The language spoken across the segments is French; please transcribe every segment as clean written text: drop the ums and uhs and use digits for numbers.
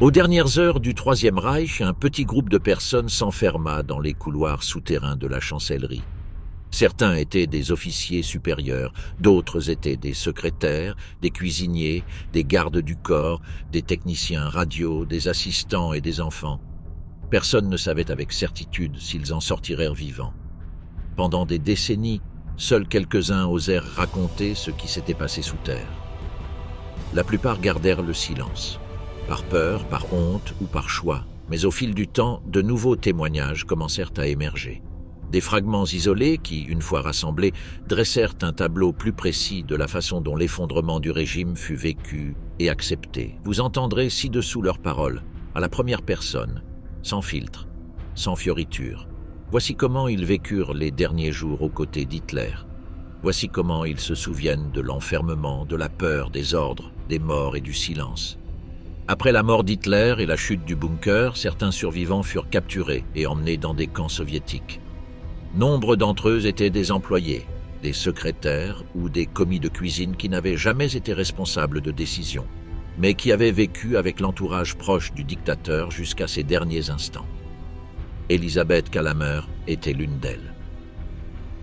Aux dernières heures du Troisième Reich, un petit groupe de personnes s'enferma dans les couloirs souterrains de la chancellerie. Certains étaient des officiers supérieurs, d'autres étaient des secrétaires, des cuisiniers, des gardes du corps, des techniciens radio, des assistants et des enfants. Personne ne savait avec certitude s'ils en sortiraient vivants. Pendant des décennies, seuls quelques-uns osèrent raconter ce qui s'était passé sous terre. La plupart gardèrent le silence, par peur, par honte ou par choix, mais au fil du temps, de nouveaux témoignages commencèrent à émerger. Des fragments isolés qui, une fois rassemblés, dressèrent un tableau plus précis de la façon dont l'effondrement du régime fut vécu et accepté. Vous entendrez ci-dessous leurs paroles, à la première personne, sans filtre, sans fioriture. Voici comment ils vécurent les derniers jours aux côtés d'Hitler. Voici comment ils se souviennent de l'enfermement, de la peur, des ordres, des morts et du silence. Après la mort d'Hitler et la chute du bunker, certains survivants furent capturés et emmenés dans des camps soviétiques. Nombre d'entre eux étaient des employés, des secrétaires ou des commis de cuisine qui n'avaient jamais été responsables de décisions, mais qui avaient vécu avec l'entourage proche du dictateur jusqu'à ses derniers instants. Elisabeth Calamer était l'une d'elles.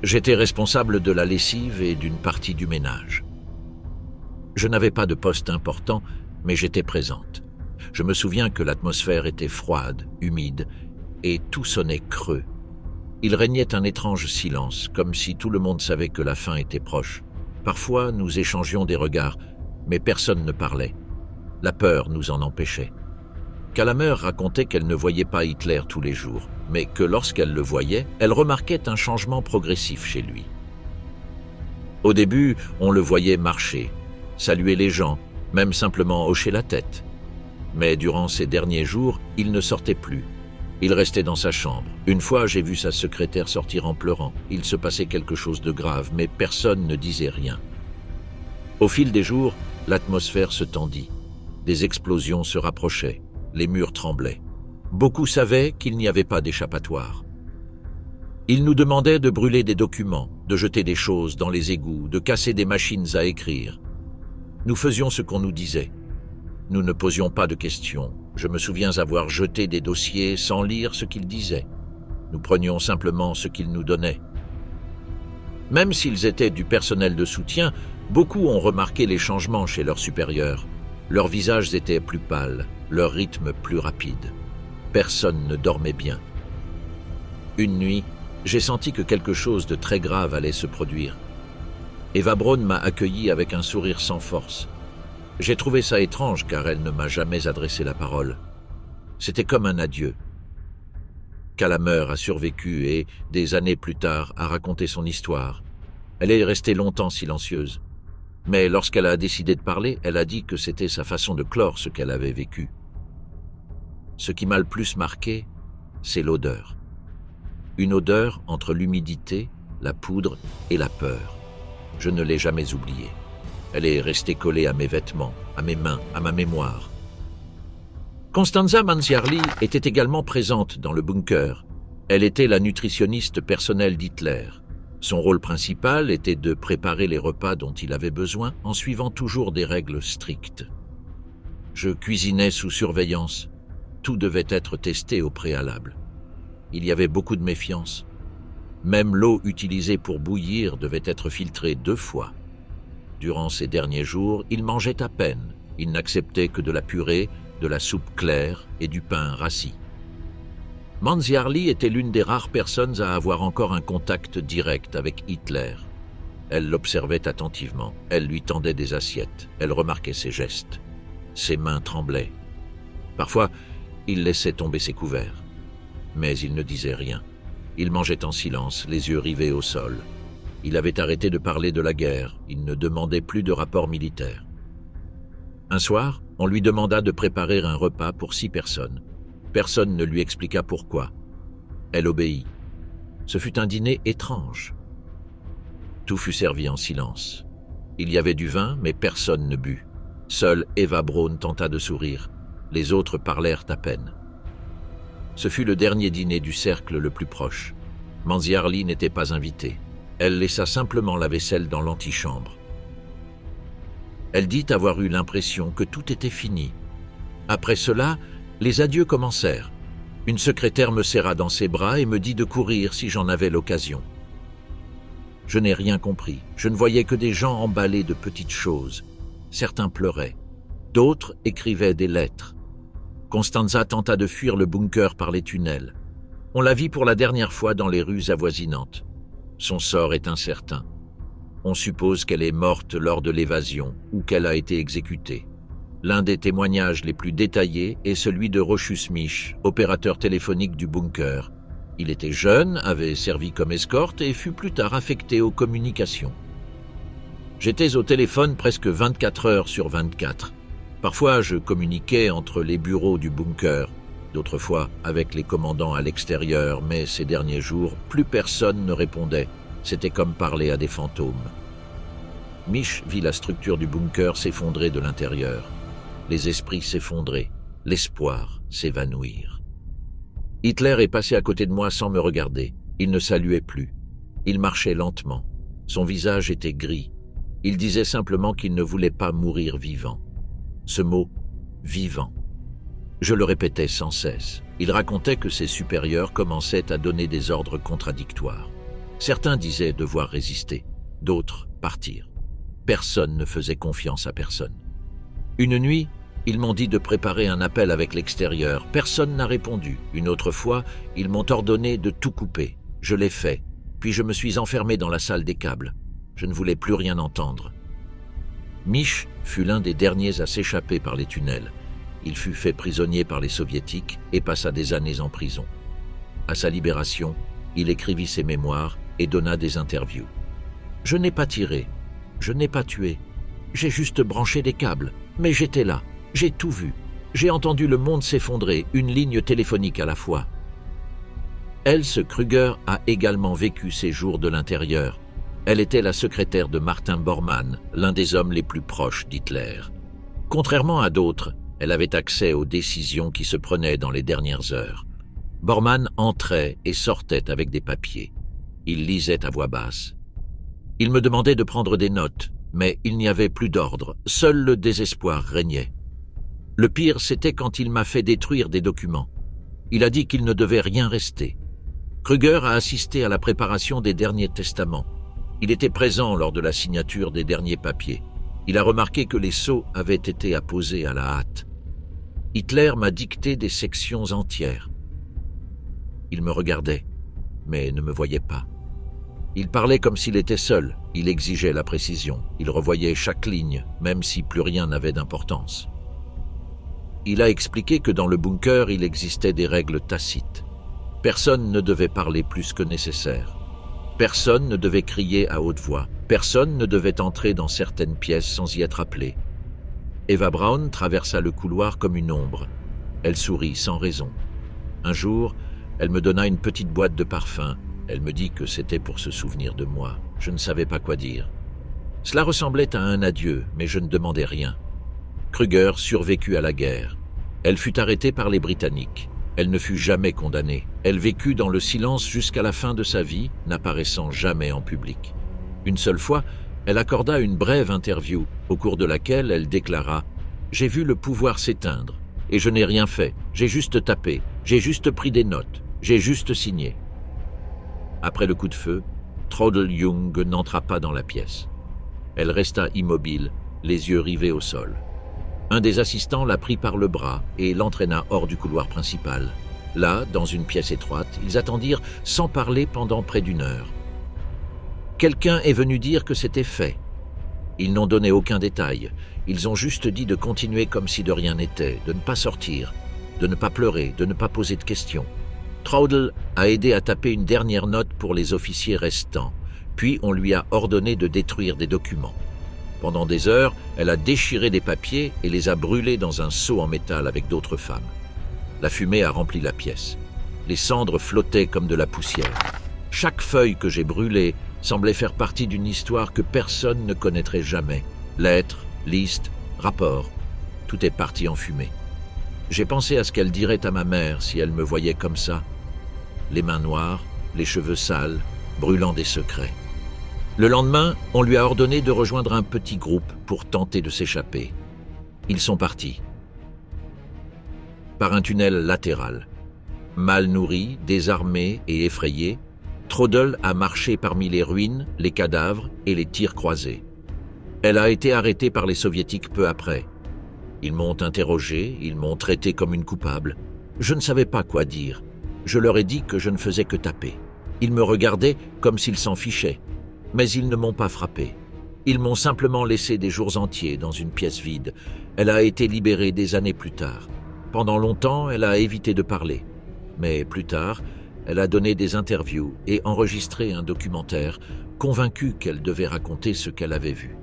J'étais responsable de la lessive et d'une partie du ménage. Je n'avais pas de poste important, mais j'étais présente. Je me souviens que l'atmosphère était froide, humide, et tout sonnait creux. Il régnait un étrange silence, comme si tout le monde savait que la fin était proche. Parfois, nous échangions des regards, mais personne ne parlait. La peur nous en empêchait. Calamer racontait qu'elle ne voyait pas Hitler tous les jours, mais que lorsqu'elle le voyait, elle remarquait un changement progressif chez lui. Au début, on le voyait marcher, saluer les gens, même simplement hocher la tête. Mais durant ces derniers jours, il ne sortait plus. Il restait dans sa chambre. Une fois, j'ai vu sa secrétaire sortir en pleurant. Il se passait quelque chose de grave, mais personne ne disait rien. Au fil des jours, l'atmosphère se tendit. Des explosions se rapprochaient. Les murs tremblaient. Beaucoup savaient qu'il n'y avait pas d'échappatoire. Ils nous demandaient de brûler des documents, de jeter des choses dans les égouts, de casser des machines à écrire. Nous faisions ce qu'on nous disait. Nous ne posions pas de questions. Je me souviens avoir jeté des dossiers sans lire ce qu'ils disaient. Nous prenions simplement ce qu'ils nous donnaient. Même s'ils étaient du personnel de soutien, beaucoup ont remarqué les changements chez leurs supérieurs. Leurs visages étaient plus pâles, leur rythme plus rapide. Personne ne dormait bien. Une nuit, j'ai senti que quelque chose de très grave allait se produire. Eva Braun m'a accueilli avec un sourire sans force. J'ai trouvé ça étrange car elle ne m'a jamais adressé la parole. C'était comme un adieu. Calamer a survécu et, des années plus tard, a raconté son histoire. Elle est restée longtemps silencieuse. Mais lorsqu'elle a décidé de parler, elle a dit que c'était sa façon de clore ce qu'elle avait vécu. Ce qui m'a le plus marqué, c'est l'odeur. Une odeur entre l'humidité, la poudre et la peur. Je ne l'ai jamais oubliée. Elle est restée collée à mes vêtements, à mes mains, à ma mémoire. Constanza Manziarli était également présente dans le bunker. Elle était la nutritionniste personnelle d'Hitler. Son rôle principal était de préparer les repas dont il avait besoin en suivant toujours des règles strictes. Je cuisinais sous surveillance. Tout devait être testé au préalable. Il y avait beaucoup de méfiance. Même l'eau utilisée pour bouillir devait être filtrée 2 fois. Durant ces derniers jours, il mangeait à peine. Il n'acceptait que de la purée, de la soupe claire et du pain rassis. Manziarli était l'une des rares personnes à avoir encore un contact direct avec Hitler. Elle l'observait attentivement. Elle lui tendait des assiettes. Elle remarquait ses gestes. Ses mains tremblaient. Parfois, il laissait tomber ses couverts. Mais il ne disait rien. Il mangeait en silence, les yeux rivés au sol. Il avait arrêté de parler de la guerre. Il ne demandait plus de rapport militaire. Un soir, on lui demanda de préparer un repas pour 6 personnes. Personne ne lui expliqua pourquoi. Elle obéit. Ce fut un dîner étrange. Tout fut servi en silence. Il y avait du vin, mais personne ne but. Seule Eva Braun tenta de sourire. Les autres parlèrent à peine. Ce fut le dernier dîner du cercle le plus proche. Manziarli n'était pas invitée. Elle laissa simplement la vaisselle dans l'antichambre. Elle dit avoir eu l'impression que tout était fini. Après cela, les adieux commencèrent. Une secrétaire me serra dans ses bras et me dit de courir si j'en avais l'occasion. Je n'ai rien compris. Je ne voyais que des gens emballés de petites choses. Certains pleuraient. D'autres écrivaient des lettres. Constanza tenta de fuir le bunker par les tunnels. On la vit pour la dernière fois dans les rues avoisinantes. Son sort est incertain. On suppose qu'elle est morte lors de l'évasion ou qu'elle a été exécutée. L'un des témoignages les plus détaillés est celui de Rochus Mich, opérateur téléphonique du bunker. Il était jeune, avait servi comme escorte et fut plus tard affecté aux communications. J'étais au téléphone presque 24 heures sur 24. Parfois, je communiquais entre les bureaux du bunker, d'autres fois avec les commandants à l'extérieur, mais ces derniers jours, plus personne ne répondait. C'était comme parler à des fantômes. Mich vit la structure du bunker s'effondrer de l'intérieur. Les esprits s'effondraient, l'espoir s'évanouir. Hitler est passé à côté de moi sans me regarder. Il ne saluait plus. Il marchait lentement. Son visage était gris. Il disait simplement qu'il ne voulait pas mourir vivant. Ce mot « vivant ». Je le répétais sans cesse. Il racontait que ses supérieurs commençaient à donner des ordres contradictoires. Certains disaient devoir résister, d'autres partir. Personne ne faisait confiance à personne. Une nuit, ils m'ont dit de préparer un appel avec l'extérieur. Personne n'a répondu. Une autre fois, ils m'ont ordonné de tout couper. Je l'ai fait, puis je me suis enfermé dans la salle des câbles. Je ne voulais plus rien entendre. Mich fut l'un des derniers à s'échapper par les tunnels. Il fut fait prisonnier par les soviétiques et passa des années en prison. À sa libération, il écrivit ses mémoires et donna des interviews. « Je n'ai pas tiré, je n'ai pas tué, j'ai juste branché des câbles, mais j'étais là, j'ai tout vu, j'ai entendu le monde s'effondrer, une ligne téléphonique à la fois. » Else Krüger a également vécu ces jours de l'intérieur. Elle était la secrétaire de Martin Bormann, l'un des hommes les plus proches d'Hitler. Contrairement à d'autres, elle avait accès aux décisions qui se prenaient dans les dernières heures. Bormann entrait et sortait avec des papiers. Il lisait à voix basse. Il me demandait de prendre des notes, mais il n'y avait plus d'ordre, seul le désespoir régnait. Le pire, c'était quand il m'a fait détruire des documents. Il a dit qu'il ne devait rien rester. Krüger a assisté à la préparation des derniers testaments. Il était présent lors de la signature des derniers papiers. Il a remarqué que les sceaux avaient été apposés à la hâte. Hitler m'a dicté des sections entières. Il me regardait, mais ne me voyait pas. Il parlait comme s'il était seul. Il exigeait la précision. Il revoyait chaque ligne, même si plus rien n'avait d'importance. Il a expliqué que dans le bunker, il existait des règles tacites. Personne ne devait parler plus que nécessaire. Personne ne devait crier à haute voix. Personne ne devait entrer dans certaines pièces sans y être appelé. Eva Braun traversa le couloir comme une ombre. Elle sourit sans raison. Un jour, elle me donna une petite boîte de parfum. Elle me dit que c'était pour se souvenir de moi. Je ne savais pas quoi dire. Cela ressemblait à un adieu, mais je ne demandais rien. Krüger survécut à la guerre. Elle fut arrêtée par les Britanniques. Elle ne fut jamais condamnée. Elle vécut dans le silence jusqu'à la fin de sa vie, n'apparaissant jamais en public. Une seule fois, elle accorda une brève interview, au cours de laquelle elle déclara « J'ai vu le pouvoir s'éteindre, et je n'ai rien fait, j'ai juste tapé, j'ai juste pris des notes, j'ai juste signé. » Après le coup de feu, Traudl Jung n'entra pas dans la pièce. Elle resta immobile, les yeux rivés au sol. Un des assistants la prit par le bras et l'entraîna hors du couloir principal. Là, dans une pièce étroite, ils attendirent sans parler pendant près d'1 heure. Quelqu'un est venu dire que c'était fait. Ils n'ont donné aucun détail. Ils ont juste dit de continuer comme si de rien n'était, de ne pas sortir, de ne pas pleurer, de ne pas poser de questions. Traudl a aidé à taper une dernière note pour les officiers restants, puis on lui a ordonné de détruire des documents. Pendant des heures, elle a déchiré des papiers et les a brûlés dans un seau en métal avec d'autres femmes. La fumée a rempli la pièce. Les cendres flottaient comme de la poussière. Chaque feuille que j'ai brûlée semblait faire partie d'une histoire que personne ne connaîtrait jamais. Lettres, listes, rapports, tout est parti en fumée. J'ai pensé à ce qu'elle dirait à ma mère si elle me voyait comme ça. Les mains noires, les cheveux sales, brûlant des secrets. Le lendemain, on lui a ordonné de rejoindre un petit groupe pour tenter de s'échapper. Ils sont partis. par un tunnel latéral. Mal nourrie, désarmée et effrayée, Traudl a marché parmi les ruines, les cadavres et les tirs croisés. Elle a été arrêtée par les soviétiques peu après. Ils m'ont interrogé, ils m'ont traité comme une coupable. Je ne savais pas quoi dire. Je leur ai dit que je ne faisais que taper. Ils me regardaient comme s'ils s'en fichaient. Mais ils ne m'ont pas frappé. Ils m'ont simplement laissé des jours entiers dans une pièce vide. Elle a été libérée des années plus tard. Pendant longtemps, elle a évité de parler. Mais plus tard, elle a donné des interviews et enregistré un documentaire, convaincue qu'elle devait raconter ce qu'elle avait vu.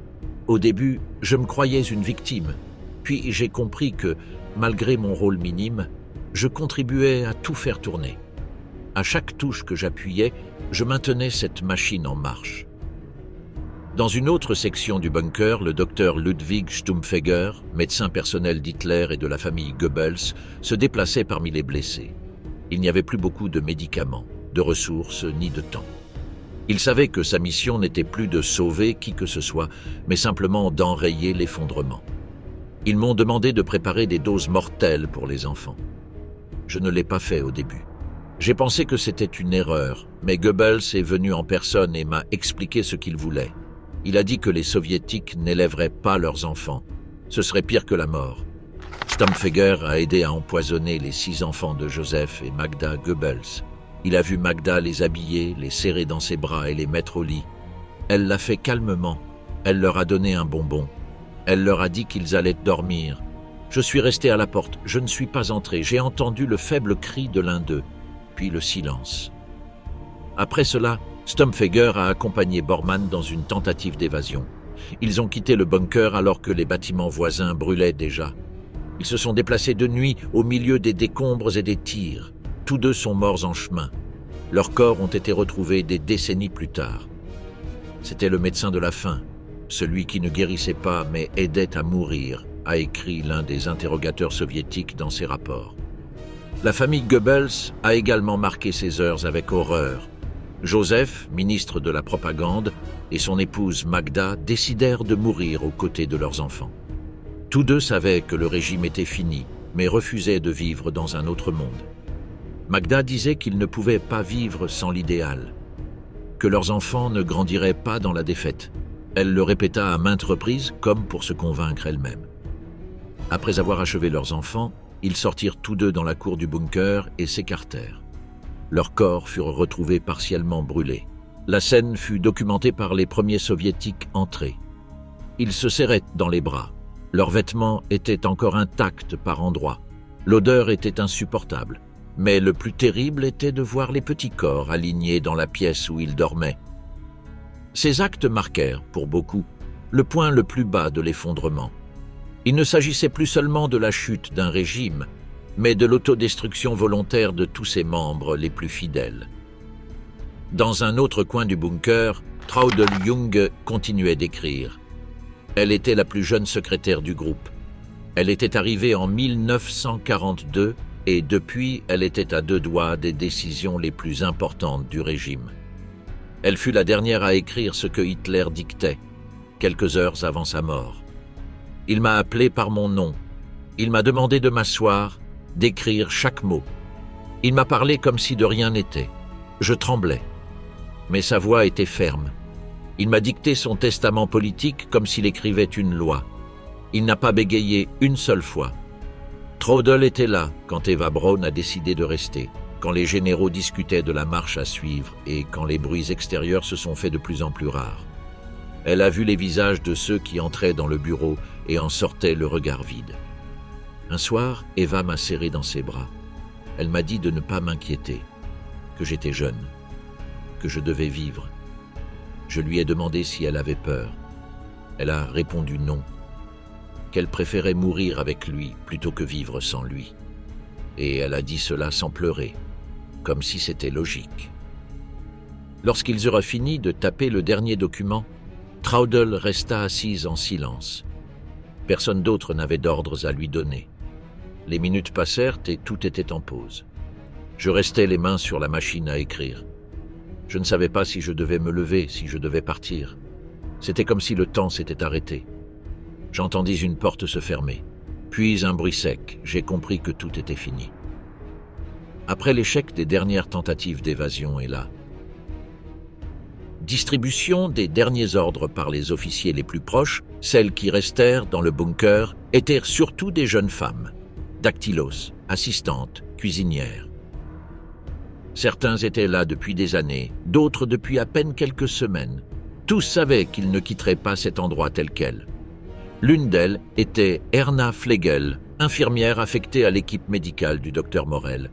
Au début, je me croyais une victime. Puis j'ai compris que, malgré mon rôle minime, je contribuais à tout faire tourner. À chaque touche que j'appuyais, je maintenais cette machine en marche. Dans une autre section du bunker, le docteur Ludwig Stumpfegger, médecin personnel d'Hitler et de la famille Goebbels, se déplaçait parmi les blessés. Il n'y avait plus beaucoup de médicaments, de ressources ni de temps. Il savait que sa mission n'était plus de sauver qui que ce soit, mais simplement d'enrayer l'effondrement. Ils m'ont demandé de préparer des doses mortelles pour les enfants. Je ne l'ai pas fait au début. J'ai pensé que c'était une erreur, mais Goebbels est venu en personne et m'a expliqué ce qu'il voulait. Il a dit que les soviétiques n'élèveraient pas leurs enfants. Ce serait pire que la mort. Stumpfegger a aidé à empoisonner les 6 enfants de Joseph et Magda Goebbels. Il a vu Magda les habiller, les serrer dans ses bras et les mettre au lit. Elle l'a fait calmement. Elle leur a donné un bonbon. Elle leur a dit qu'ils allaient dormir. Je suis resté à la porte. Je ne suis pas entré. J'ai entendu le faible cri de l'un d'eux, puis le silence. Après cela, Stumpfegger a accompagné Bormann dans une tentative d'évasion. Ils ont quitté le bunker alors que les bâtiments voisins brûlaient déjà. Ils se sont déplacés de nuit au milieu des décombres et des tirs. Tous deux sont morts en chemin. Leurs corps ont été retrouvés des décennies plus tard. C'était le médecin de la faim, celui qui ne guérissait pas mais aidait à mourir, a écrit l'un des interrogateurs soviétiques dans ses rapports. La famille Goebbels a également marqué ses heures avec horreur. Joseph, ministre de la propagande, et son épouse Magda décidèrent de mourir aux côtés de leurs enfants. Tous deux savaient que le régime était fini, mais refusaient de vivre dans un autre monde. Magda disait qu'ils ne pouvaient pas vivre sans l'idéal, que leurs enfants ne grandiraient pas dans la défaite. Elle le répéta à maintes reprises, comme pour se convaincre elle-même. Après avoir achevé leurs enfants, ils sortirent tous deux dans la cour du bunker et s'écartèrent. Leurs corps furent retrouvés partiellement brûlés. La scène fut documentée par les premiers soviétiques entrés. Ils se serraient dans les bras. Leurs vêtements étaient encore intacts par endroits. L'odeur était insupportable. Mais le plus terrible était de voir les petits corps alignés dans la pièce où ils dormaient. Ces actes marquèrent, pour beaucoup, le point le plus bas de l'effondrement. Il ne s'agissait plus seulement de la chute d'un régime, mais de l'autodestruction volontaire de tous ses membres les plus fidèles. Dans un autre coin du bunker, Traudl Jung continuait d'écrire. Elle était la plus jeune secrétaire du groupe. Elle était arrivée en 1942 et depuis, elle était à 2 doigts des décisions les plus importantes du régime. Elle fut la dernière à écrire ce que Hitler dictait, quelques heures avant sa mort. Il m'a appelé par mon nom. Il m'a demandé de m'asseoir, d'écrire chaque mot. Il m'a parlé comme si de rien n'était. Je tremblais. Mais sa voix était ferme. Il m'a dicté son testament politique comme s'il écrivait une loi. Il n'a pas bégayé une seule fois. Traudl était là quand Eva Braun a décidé de rester, quand les généraux discutaient de la marche à suivre et quand les bruits extérieurs se sont faits de plus en plus rares. Elle a vu les visages de ceux qui entraient dans le bureau et en sortaient le regard vide. Un soir, Eva m'a serré dans ses bras. Elle m'a dit de ne pas m'inquiéter, que j'étais jeune, que je devais vivre. Je lui ai demandé si elle avait peur. Elle a répondu non, qu'elle préférait mourir avec lui plutôt que vivre sans lui. Et elle a dit cela sans pleurer, comme si c'était logique. Lorsqu'ils eurent fini de taper le dernier document, Traudl resta assise en silence. Personne d'autre n'avait d'ordres à lui donner. Les minutes passèrent et tout était en pause. Je restais les mains sur la machine à écrire. Je ne savais pas si je devais me lever, si je devais partir. C'était comme si le temps s'était arrêté. J'entendis une porte se fermer. Puis un bruit sec, j'ai compris que tout était fini. Après l'échec des dernières tentatives d'évasion est là. Distribution des derniers ordres par les officiers les plus proches, celles qui restèrent dans le bunker étaient surtout des jeunes femmes, dactylos, assistantes, cuisinières. Certains étaient là depuis des années, d'autres depuis à peine quelques semaines. Tous savaient qu'ils ne quitteraient pas cet endroit tel quel. L'une d'elles était Erna Flegel, infirmière affectée à l'équipe médicale du docteur Morel.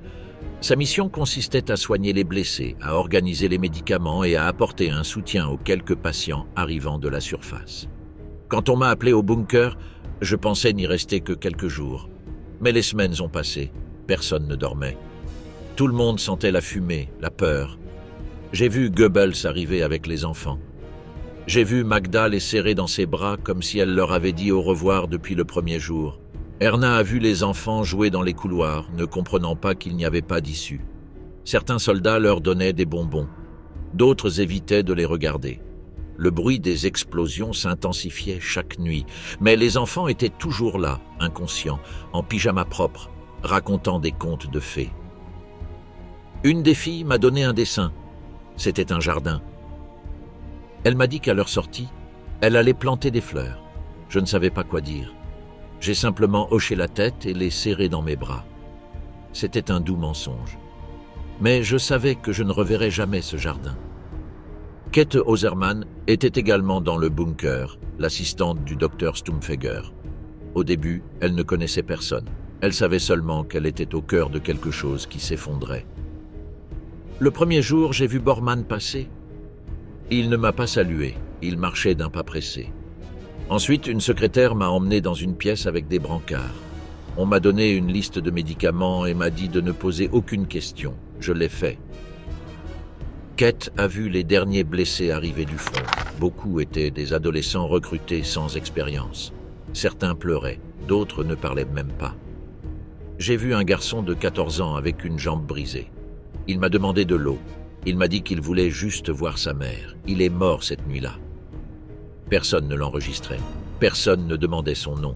Sa mission consistait à soigner les blessés, à organiser les médicaments et à apporter un soutien aux quelques patients arrivant de la surface. Quand on m'a appelé au bunker, je pensais n'y rester que quelques jours. Mais les semaines ont passé, personne ne dormait. Tout le monde sentait la fumée, la peur. J'ai vu Goebbels arriver avec les enfants. J'ai vu Magda les serrer dans ses bras comme si elle leur avait dit au revoir depuis le premier jour. Erna a vu les enfants jouer dans les couloirs, ne comprenant pas qu'il n'y avait pas d'issue. Certains soldats leur donnaient des bonbons. D'autres évitaient de les regarder. Le bruit des explosions s'intensifiait chaque nuit, mais les enfants étaient toujours là, inconscients, en pyjama propre, racontant des contes de fées. Une des filles m'a donné un dessin. C'était un jardin. Elle m'a dit qu'à leur sortie, elle allait planter des fleurs. Je ne savais pas quoi dire. J'ai simplement hoché la tête et les serré dans mes bras. C'était un doux mensonge. Mais je savais que je ne reverrais jamais ce jardin. Käthe Hausermann était également dans le bunker, l'assistante du docteur Stumpfegger. Au début, elle ne connaissait personne. Elle savait seulement qu'elle était au cœur de quelque chose qui s'effondrait. Le premier jour, j'ai vu Bormann passer. Il ne m'a pas salué, il marchait d'un pas pressé. Ensuite, une secrétaire m'a emmené dans une pièce avec des brancards. On m'a donné une liste de médicaments et m'a dit de ne poser aucune question. Je l'ai fait. Käthe a vu les derniers blessés arriver du front. Beaucoup étaient des adolescents recrutés sans expérience. Certains pleuraient, d'autres ne parlaient même pas. J'ai vu un garçon de 14 ans avec une jambe brisée. Il m'a demandé de l'eau. Il m'a dit qu'il voulait juste voir sa mère. Il est mort cette nuit-là. Personne ne l'enregistrait. Personne ne demandait son nom.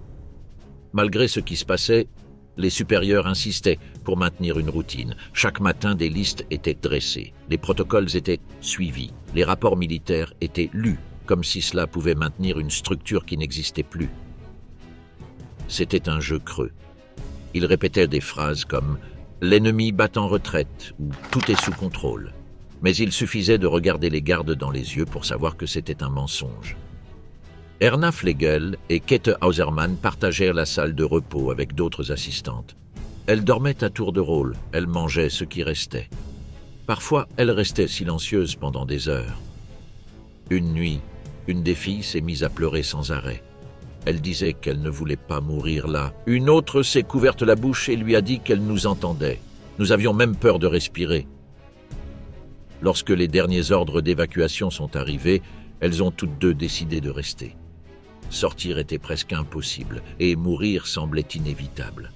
Malgré ce qui se passait, les supérieurs insistaient pour maintenir une routine. Chaque matin, des listes étaient dressées. Les protocoles étaient suivis. Les rapports militaires étaient lus, comme si cela pouvait maintenir une structure qui n'existait plus. C'était un jeu creux. Ils répétaient des phrases comme « L'ennemi bat en retraite » ou « Tout est sous contrôle ». Mais il suffisait de regarder les gardes dans les yeux pour savoir que c'était un mensonge. Erna Flegel et Käthe Hausermann partagèrent la salle de repos avec d'autres assistantes. Elles dormaient à tour de rôle, elles mangeaient ce qui restait. Parfois, elles restaient silencieuses pendant des heures. Une nuit, une des filles s'est mise à pleurer sans arrêt. Elle disait qu'elle ne voulait pas mourir là. Une autre s'est couverte la bouche et lui a dit qu'elle nous entendait. Nous avions même peur de respirer. Lorsque les derniers ordres d'évacuation sont arrivés, elles ont toutes deux décidé de rester. Sortir était presque impossible et mourir semblait inévitable.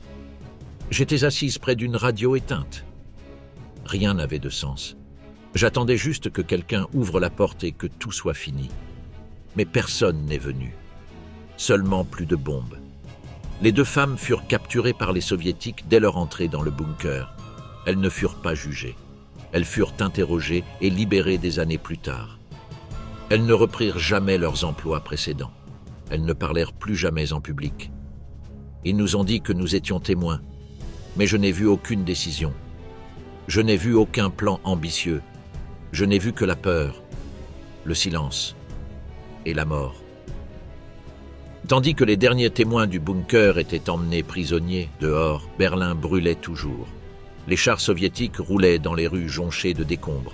J'étais assise près d'une radio éteinte. Rien n'avait de sens. J'attendais juste que quelqu'un ouvre la porte et que tout soit fini. Mais personne n'est venu. Seulement plus de bombes. Les deux femmes furent capturées par les soviétiques dès leur entrée dans le bunker. Elles ne furent pas jugées. Elles furent interrogées et libérées des années plus tard. Elles ne reprirent jamais leurs emplois précédents. Elles ne parlèrent plus jamais en public. Ils nous ont dit que nous étions témoins, mais je n'ai vu aucune décision. Je n'ai vu aucun plan ambitieux. Je n'ai vu que la peur, le silence et la mort. Tandis que les derniers témoins du bunker étaient emmenés prisonniers, dehors, Berlin brûlait toujours. Les chars soviétiques roulaient dans les rues jonchées de décombres.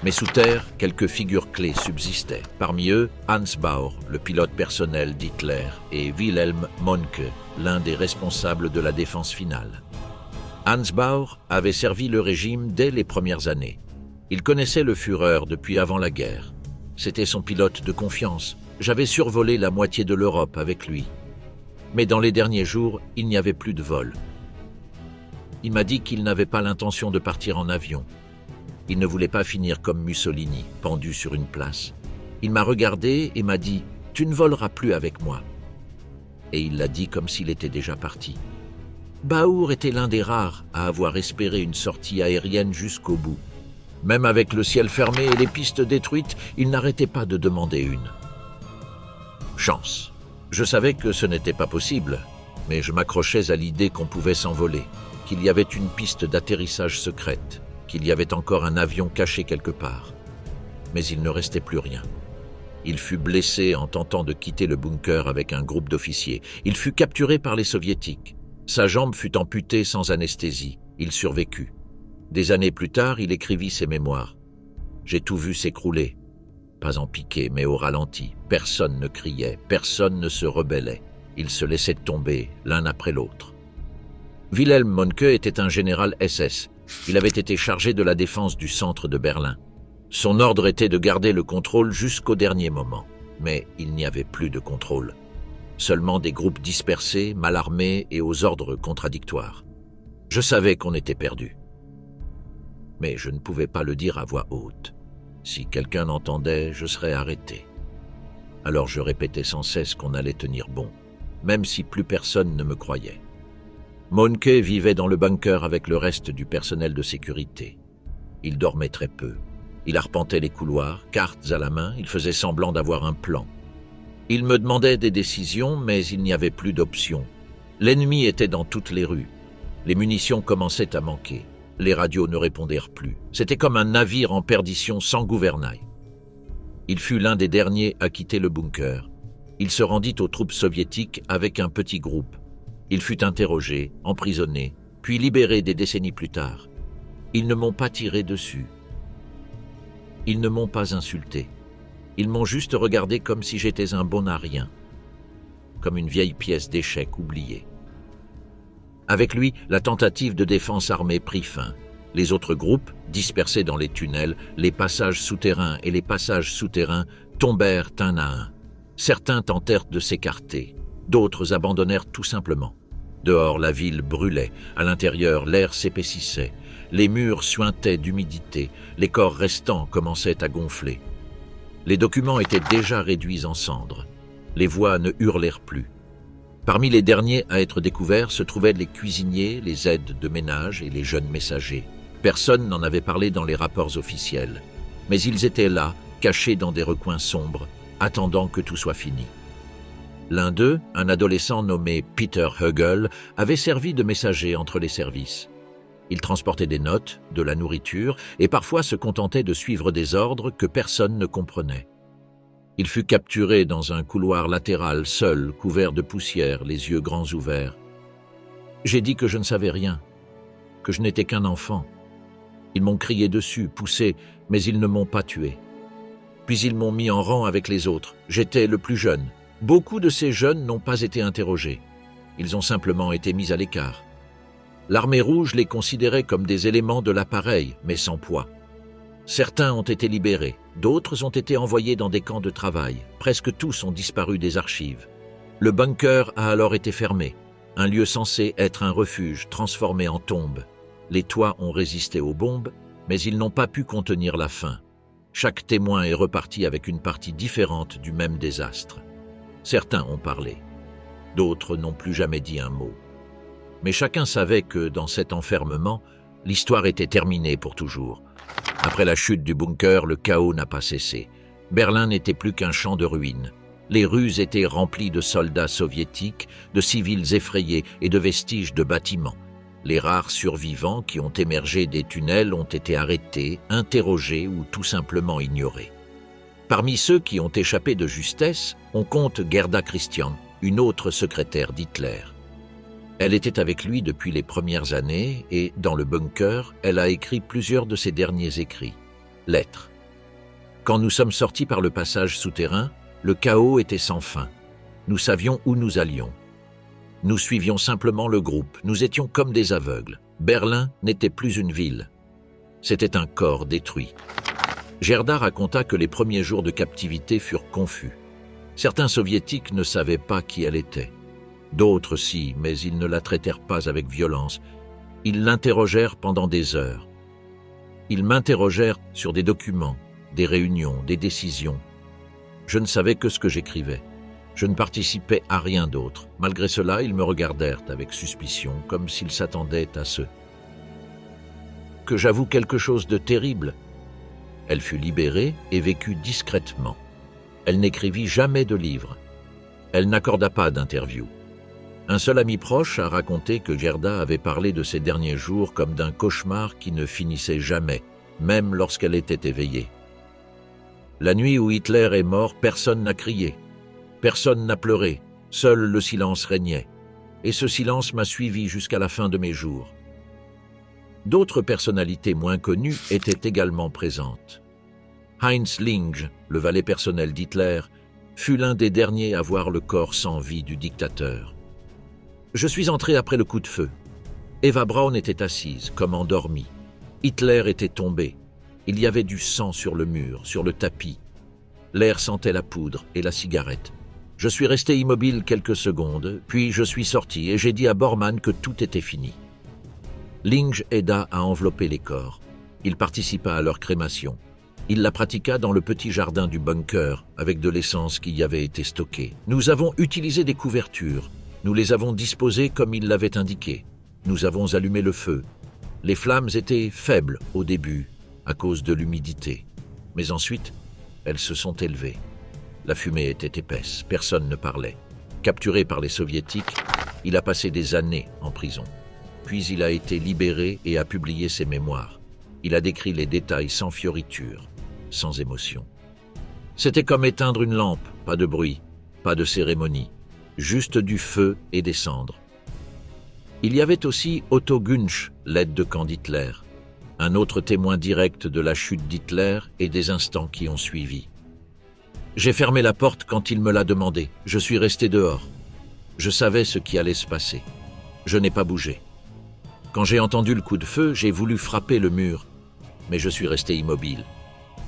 Mais sous terre, quelques figures clés subsistaient. Parmi eux, Hans Bauer, le pilote personnel d'Hitler, et Wilhelm Mohnke, l'un des responsables de la défense finale. Hans Bauer avait servi le régime dès les premières années. Il connaissait le Führer depuis avant la guerre. C'était son pilote de confiance. J'avais survolé la moitié de l'Europe avec lui. Mais dans les derniers jours, il n'y avait plus de vol. Il m'a dit qu'il n'avait pas l'intention de partir en avion. Il ne voulait pas finir comme Mussolini, pendu sur une place. Il m'a regardé et m'a dit « Tu ne voleras plus avec moi ». et il l'a dit comme s'il était déjà parti. Baour était l'un des rares à avoir espéré une sortie aérienne jusqu'au bout. Même avec le ciel fermé et les pistes détruites, il n'arrêtait pas de demander une. Chance. Je savais que ce n'était pas possible, mais je m'accrochais à l'idée qu'on pouvait s'envoler, qu'il y avait une piste d'atterrissage secrète, qu'il y avait encore un avion caché quelque part. Mais il ne restait plus rien. Il fut blessé en tentant de quitter le bunker avec un groupe d'officiers. Il fut capturé par les soviétiques. Sa jambe fut amputée sans anesthésie. Il survécut. Des années plus tard, il écrivit ses mémoires. J'ai tout vu s'écrouler. Pas en piqué, mais au ralenti. Personne ne criait, personne ne se rebellait. Ils se laissaient tomber, l'un après l'autre. Wilhelm Mohnke était un général SS. Il avait été chargé de la défense du centre de Berlin. Son ordre était de garder le contrôle jusqu'au dernier moment. Mais il n'y avait plus de contrôle. Seulement des groupes dispersés, mal armés et aux ordres contradictoires. Je savais qu'on était perdu. Mais je ne pouvais pas le dire à voix haute. Si quelqu'un l'entendait, je serais arrêté. Alors je répétais sans cesse qu'on allait tenir bon, même si plus personne ne me croyait. Mohnke vivait dans le bunker avec le reste du personnel de sécurité. Il dormait très peu. Il arpentait les couloirs, cartes à la main, il faisait semblant d'avoir un plan. Il me demandait des décisions, mais il n'y avait plus d'options. L'ennemi était dans toutes les rues. Les munitions commençaient à manquer. Les radios ne répondèrent plus. C'était comme un navire en perdition sans gouvernail. Il fut l'un des derniers à quitter le bunker. Il se rendit aux troupes soviétiques avec un petit groupe. Il fut interrogé, emprisonné, puis libéré des décennies plus tard. Ils ne m'ont pas tiré dessus. Ils ne m'ont pas insulté. Ils m'ont juste regardé comme si j'étais un bon à rien, comme une vieille pièce d'échec oubliée. Avec lui, la tentative de défense armée prit fin. Les autres groupes, dispersés dans les tunnels, les passages souterrains et les passages souterrains tombèrent un à un. Certains tentèrent de s'écarter, d'autres abandonnèrent tout simplement. Dehors, la ville brûlait, à l'intérieur, l'air s'épaississait, les murs suintaient d'humidité, les corps restants commençaient à gonfler. Les documents étaient déjà réduits en cendres. Les voix ne hurlèrent plus. Parmi les derniers à être découverts se trouvaient les cuisiniers, les aides de ménage et les jeunes messagers. Personne n'en avait parlé dans les rapports officiels. Mais ils étaient là, cachés dans des recoins sombres, attendant que tout soit fini. L'un d'eux, un adolescent nommé Peter Hegel, avait servi de messager entre les services. Il transportait des notes, de la nourriture, et parfois se contentait de suivre des ordres que personne ne comprenait. Il fut capturé dans un couloir latéral, seul, couvert de poussière, les yeux grands ouverts. J'ai dit que je ne savais rien, que je n'étais qu'un enfant. Ils m'ont crié dessus, poussé, mais ils ne m'ont pas tué. Puis ils m'ont mis en rang avec les autres. J'étais le plus jeune. Beaucoup de ces jeunes n'ont pas été interrogés. Ils ont simplement été mis à l'écart. L'armée rouge les considérait comme des éléments de l'appareil, mais sans poids. Certains ont été libérés, d'autres ont été envoyés dans des camps de travail. Presque tous ont disparu des archives. Le bunker a alors été fermé, un lieu censé être un refuge transformé en tombe. Les toits ont résisté aux bombes, mais ils n'ont pas pu contenir la faim. Chaque témoin est reparti avec une partie différente du même désastre. Certains ont parlé, d'autres n'ont plus jamais dit un mot. Mais chacun savait que, dans cet enfermement, l'histoire était terminée pour toujours. Après la chute du bunker, le chaos n'a pas cessé. Berlin n'était plus qu'un champ de ruines. Les rues étaient remplies de soldats soviétiques, de civils effrayés et de vestiges de bâtiments. Les rares survivants qui ont émergé des tunnels ont été arrêtés, interrogés ou tout simplement ignorés. Parmi ceux qui ont échappé de justesse, on compte Gerda Christian, une autre secrétaire d'Hitler. Elle était avec lui depuis les premières années et, dans le bunker, elle a écrit plusieurs de ses derniers écrits. Lettres. Quand nous sommes sortis par le passage souterrain, le chaos était sans fin. Nous savions où nous allions. Nous suivions simplement le groupe, nous étions comme des aveugles. Berlin n'était plus une ville. C'était un corps détruit. Gerda raconta que les premiers jours de captivité furent confus. Certains soviétiques ne savaient pas qui elle était. D'autres si, mais ils ne la traitèrent pas avec violence. Ils l'interrogèrent pendant des heures. Ils m'interrogèrent sur des documents, des réunions, des décisions. Je ne savais que ce que j'écrivais. Je ne participais à rien d'autre. Malgré cela, ils me regardèrent avec suspicion, comme s'ils s'attendaient à ce que j'avoue quelque chose de terrible. Elle fut libérée et vécut discrètement. Elle n'écrivit jamais de livre. Elle n'accorda pas d'interview. Un seul ami proche a raconté que Gerda avait parlé de ses derniers jours comme d'un cauchemar qui ne finissait jamais, même lorsqu'elle était éveillée. La nuit où Hitler est mort, personne n'a crié. Personne n'a pleuré, seul le silence régnait. Et ce silence m'a suivi jusqu'à la fin de mes jours. D'autres personnalités moins connues étaient également présentes. Heinz Linge, le valet personnel d'Hitler, fut l'un des derniers à voir le corps sans vie du dictateur. Je suis entré après le coup de feu. Eva Braun était assise, comme endormie. Hitler était tombé. Il y avait du sang sur le mur, sur le tapis. L'air sentait la poudre et la cigarette. Je suis resté immobile quelques secondes, puis je suis sorti et j'ai dit à Bormann que tout était fini. Linge aida à envelopper les corps. Il participa à leur crémation. Il la pratiqua dans le petit jardin du bunker, avec de l'essence qui y avait été stockée. Nous avons utilisé des couvertures. Nous les avons disposées comme il l'avait indiqué. Nous avons allumé le feu. Les flammes étaient faibles au début, à cause de l'humidité. Mais ensuite, elles se sont élevées. La fumée était épaisse, personne ne parlait. Capturé par les soviétiques, il a passé des années en prison. Puis il a été libéré et a publié ses mémoires. Il a décrit les détails sans fioriture, sans émotion. C'était comme éteindre une lampe, pas de bruit, pas de cérémonie, juste du feu et des cendres. Il y avait aussi Otto Günsch, l'aide de camp d'Hitler, un autre témoin direct de la chute d'Hitler et des instants qui ont suivi. J'ai fermé la porte quand il me l'a demandé. Je suis resté dehors. Je savais ce qui allait se passer. Je n'ai pas bougé. Quand j'ai entendu le coup de feu, j'ai voulu frapper le mur, mais je suis resté immobile.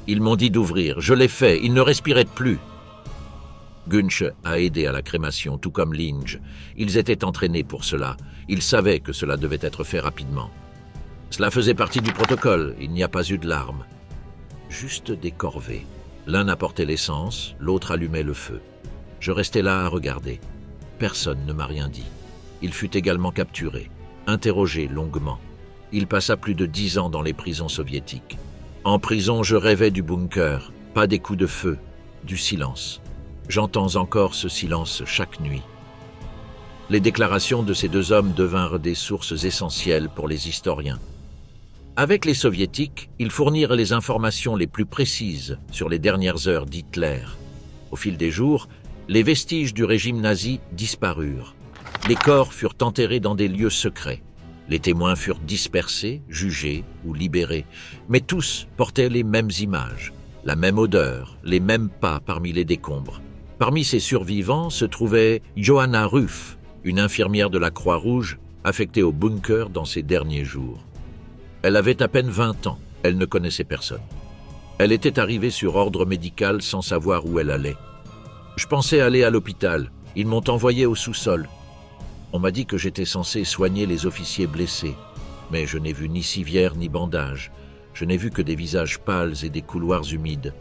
Ils m'ont dit d'ouvrir, je l'ai fait, ils ne respiraient plus. Günsch a aidé à la crémation, tout comme Linge. Ils étaient entraînés pour cela. Ils savaient que cela devait être fait rapidement. Cela faisait partie du protocole, il n'y a pas eu de larmes. Juste des corvées. L'un apportait l'essence, l'autre allumait le feu. Je restais là à regarder. Personne ne m'a rien dit. Il fut également capturé, interrogé longuement. Il passa plus de 10 ans dans les prisons soviétiques. En prison, je rêvais du bunker, pas des coups de feu, du silence. J'entends encore ce silence chaque nuit. Les déclarations de ces deux hommes devinrent des sources essentielles pour les historiens. Avec les soviétiques, ils fournirent les informations les plus précises sur les dernières heures d'Hitler. Au fil des jours, les vestiges du régime nazi disparurent. Les corps furent enterrés dans des lieux secrets. Les témoins furent dispersés, jugés ou libérés. Mais tous portaient les mêmes images, la même odeur, les mêmes pas parmi les décombres. Parmi ces survivants se trouvait Johanna Ruf, une infirmière de la Croix-Rouge affectée au bunker dans ses derniers jours. Elle avait à peine 20 ans, elle ne connaissait personne. Elle était arrivée sur ordre médical sans savoir où elle allait. Je pensais aller à l'hôpital, ils m'ont envoyé au sous-sol. On m'a dit que j'étais censé soigner les officiers blessés, mais je n'ai vu ni civière ni bandage. Je n'ai vu que des visages pâles et des couloirs humides.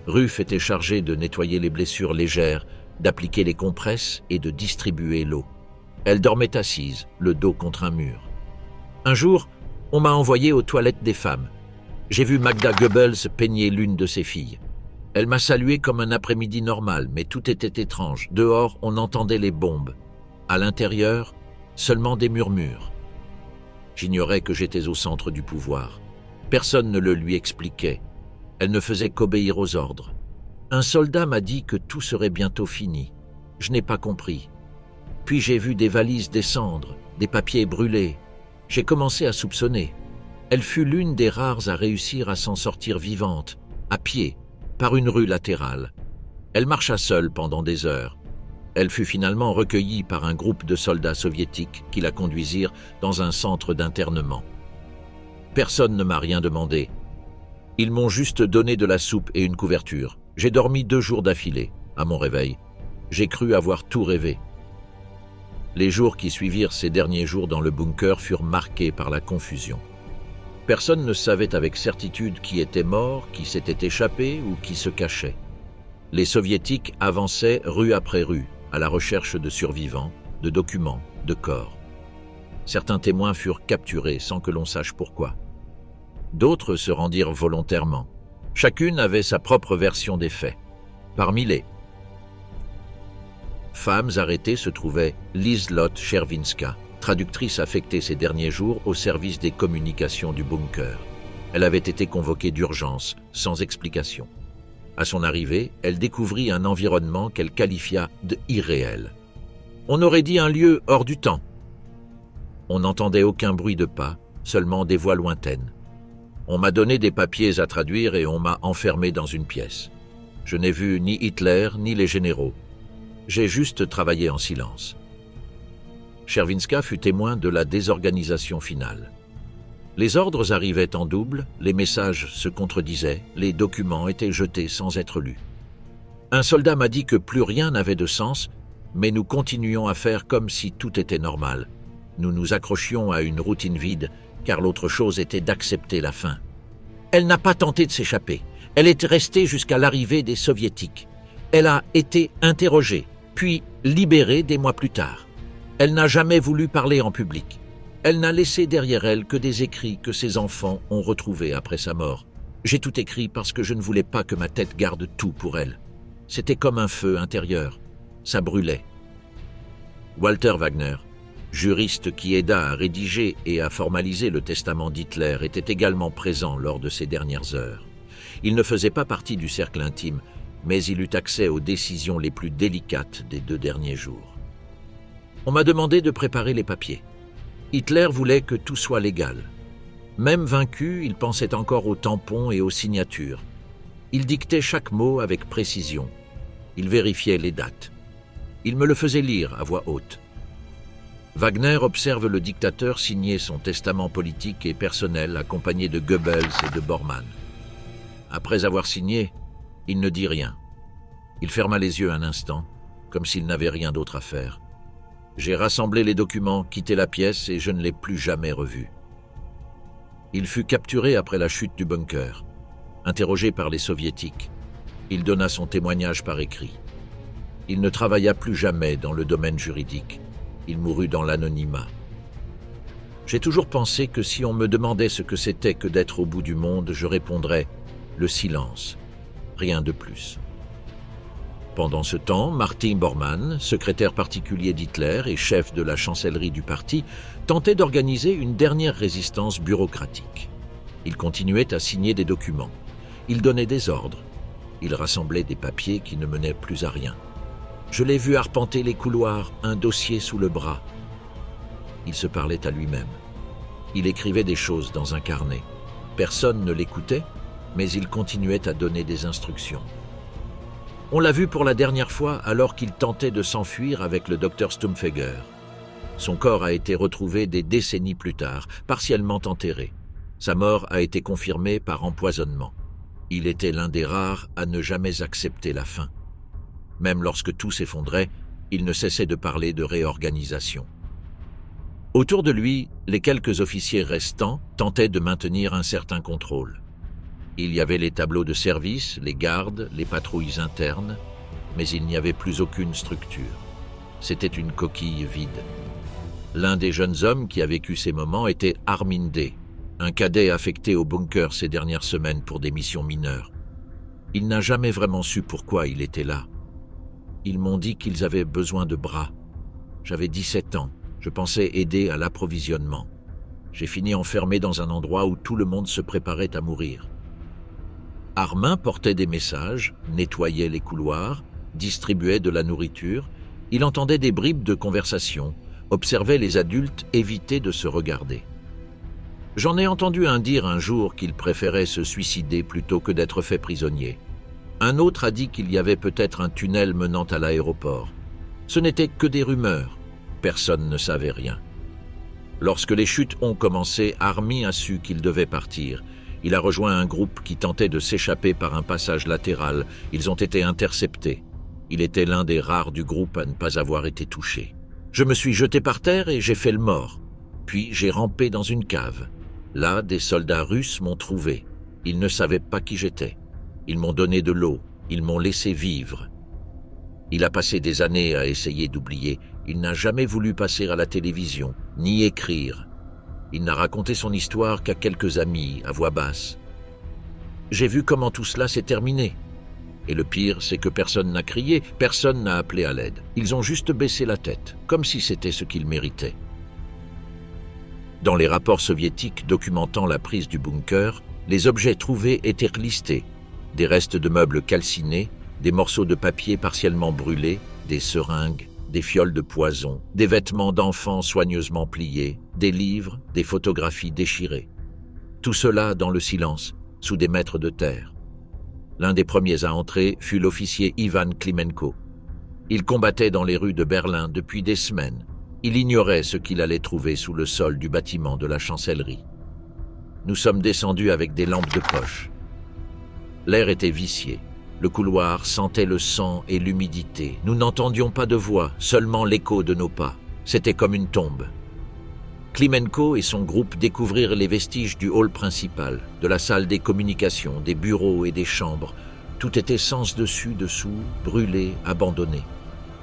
Ruf était chargée de nettoyer les blessures légères, d'appliquer les compresses et de distribuer l'eau. Elle dormait assise, le dos contre un mur. Un jour, on m'a envoyé aux toilettes des femmes. J'ai vu Magda Goebbels peigner l'une de ses filles. Elle m'a salué comme un après-midi normal, mais tout était étrange. Dehors, on entendait les bombes. À l'intérieur, seulement des murmures. J'ignorais que j'étais au centre du pouvoir. Personne ne le lui expliquait. Elle ne faisait qu'obéir aux ordres. Un soldat m'a dit que tout serait bientôt fini. Je n'ai pas compris. Puis j'ai vu des valises descendre, des papiers brûlés. J'ai commencé à soupçonner. Elle fut l'une des rares à réussir à s'en sortir vivante, à pied, par une rue latérale. Elle marcha seule pendant des heures. Elle fut finalement recueillie par un groupe de soldats soviétiques qui la conduisirent dans un centre d'internement. Personne ne m'a rien demandé. Ils m'ont juste donné de la soupe et une couverture. J'ai dormi 2 jours d'affilée. À mon réveil, j'ai cru avoir tout rêvé. Les jours qui suivirent ces derniers jours dans le bunker furent marqués par la confusion. Personne ne savait avec certitude qui était mort, qui s'était échappé ou qui se cachait. Les soviétiques avançaient rue après rue, à la recherche de survivants, de documents, de corps. Certains témoins furent capturés sans que l'on sache pourquoi. D'autres se rendirent volontairement. Chacune avait sa propre version des faits. Parmi les femmes arrêtées se trouvait Liselott Czerwinska, traductrice affectée ces derniers jours au service des communications du bunker. Elle avait été convoquée d'urgence, sans explication. À son arrivée, elle découvrit un environnement qu'elle qualifia de irréel. On aurait dit un lieu hors du temps. On n'entendait aucun bruit de pas, seulement des voix lointaines. On m'a donné des papiers à traduire et on m'a enfermé dans une pièce. Je n'ai vu ni Hitler ni les généraux. J'ai juste travaillé en silence. Czerwinska fut témoin de la désorganisation finale. Les ordres arrivaient en double, les messages se contredisaient, les documents étaient jetés sans être lus. Un soldat m'a dit que plus rien n'avait de sens, mais nous continuions à faire comme si tout était normal. Nous nous accrochions à une routine vide, car l'autre chose était d'accepter la fin. Elle n'a pas tenté de s'échapper. Elle est restée jusqu'à l'arrivée des Soviétiques. Elle a été interrogée, puis libérée des mois plus tard. Elle n'a jamais voulu parler en public. Elle n'a laissé derrière elle que des écrits que ses enfants ont retrouvés après sa mort. J'ai tout écrit parce que je ne voulais pas que ma tête garde tout pour elle. C'était comme un feu intérieur. Ça brûlait. Walter Wagner, juriste qui aida à rédiger et à formaliser le testament d'Hitler, était également présent lors de ces dernières heures. Il ne faisait pas partie du cercle intime, mais il eut accès aux décisions les plus délicates des 2 derniers jours. On m'a demandé de préparer les papiers. Hitler voulait que tout soit légal. Même vaincu, il pensait encore aux tampons et aux signatures. Il dictait chaque mot avec précision. Il vérifiait les dates. Il me le faisait lire à voix haute. Wagner observe le dictateur signer son testament politique et personnel accompagné de Goebbels et de Bormann. Après avoir signé, il ne dit rien. Il ferma les yeux un instant, comme s'il n'avait rien d'autre à faire. J'ai rassemblé les documents, quitté la pièce et je ne l'ai plus jamais revu. Il fut capturé après la chute du bunker. Interrogé par les Soviétiques, il donna son témoignage par écrit. Il ne travailla plus jamais dans le domaine juridique. Il mourut dans l'anonymat. J'ai toujours pensé que si on me demandait ce que c'était que d'être au bout du monde, je répondrais « le silence ». Rien de plus. Pendant ce temps, Martin Bormann, secrétaire particulier d'Hitler et chef de la chancellerie du parti, tentait d'organiser une dernière résistance bureaucratique. Il continuait à signer des documents. Il donnait des ordres. Il rassemblait des papiers qui ne menaient plus à rien. Je l'ai vu arpenter les couloirs, un dossier sous le bras. Il se parlait à lui-même. Il écrivait des choses dans un carnet. Personne ne l'écoutait, mais il continuait à donner des instructions. On l'a vu pour la dernière fois alors qu'il tentait de s'enfuir avec le docteur Stumpfegger. Son corps a été retrouvé des décennies plus tard, partiellement enterré. Sa mort a été confirmée par empoisonnement. Il était l'un des rares à ne jamais accepter la fin. Même lorsque tout s'effondrait, il ne cessait de parler de réorganisation. Autour de lui, les quelques officiers restants tentaient de maintenir un certain contrôle. Il y avait les tableaux de service, les gardes, les patrouilles internes, mais il n'y avait plus aucune structure. C'était une coquille vide. L'un des jeunes hommes qui a vécu ces moments était Armin D., un cadet affecté au bunker ces dernières semaines pour des missions mineures. Il n'a jamais vraiment su pourquoi il était là. Ils m'ont dit qu'ils avaient besoin de bras. J'avais 17 ans, je pensais aider à l'approvisionnement. J'ai fini enfermé dans un endroit où tout le monde se préparait à mourir. Armin portait des messages, nettoyait les couloirs, distribuait de la nourriture. Il entendait des bribes de conversation, observait les adultes éviter de se regarder. J'en ai entendu un dire un jour qu'il préférait se suicider plutôt que d'être fait prisonnier. Un autre a dit qu'il y avait peut-être un tunnel menant à l'aéroport. Ce n'était que des rumeurs. Personne ne savait rien. Lorsque les chutes ont commencé, Armin a su qu'il devait partir. Il a rejoint un groupe qui tentait de s'échapper par un passage latéral. Ils ont été interceptés. Il était l'un des rares du groupe à ne pas avoir été touché. Je me suis jeté par terre et j'ai fait le mort. Puis j'ai rampé dans une cave. Là, des soldats russes m'ont trouvé. Ils ne savaient pas qui j'étais. Ils m'ont donné de l'eau. Ils m'ont laissé vivre. Il a passé des années à essayer d'oublier. Il n'a jamais voulu passer à la télévision, ni écrire. Il n'a raconté son histoire qu'à quelques amis, à voix basse. J'ai vu comment tout cela s'est terminé. Et le pire, c'est que personne n'a crié, personne n'a appelé à l'aide. Ils ont juste baissé la tête, comme si c'était ce qu'ils méritaient. Dans les rapports soviétiques documentant la prise du bunker, les objets trouvés étaient listés. Des restes de meubles calcinés, des morceaux de papier partiellement brûlés, des seringues, des fioles de poison, des vêtements d'enfants soigneusement pliés, des livres, des photographies déchirées. Tout cela dans le silence, sous des mètres de terre. L'un des premiers à entrer fut l'officier Ivan Klimenko. Il combattait dans les rues de Berlin depuis des semaines. Il ignorait ce qu'il allait trouver sous le sol du bâtiment de la chancellerie. Nous sommes descendus avec des lampes de poche. L'air était vicié. Le couloir sentait le sang et l'humidité. Nous n'entendions pas de voix, seulement l'écho de nos pas. C'était comme une tombe. Klimenko et son groupe découvrirent les vestiges du hall principal, de la salle des communications, des bureaux et des chambres. Tout était sens dessus, dessous, brûlé, abandonné.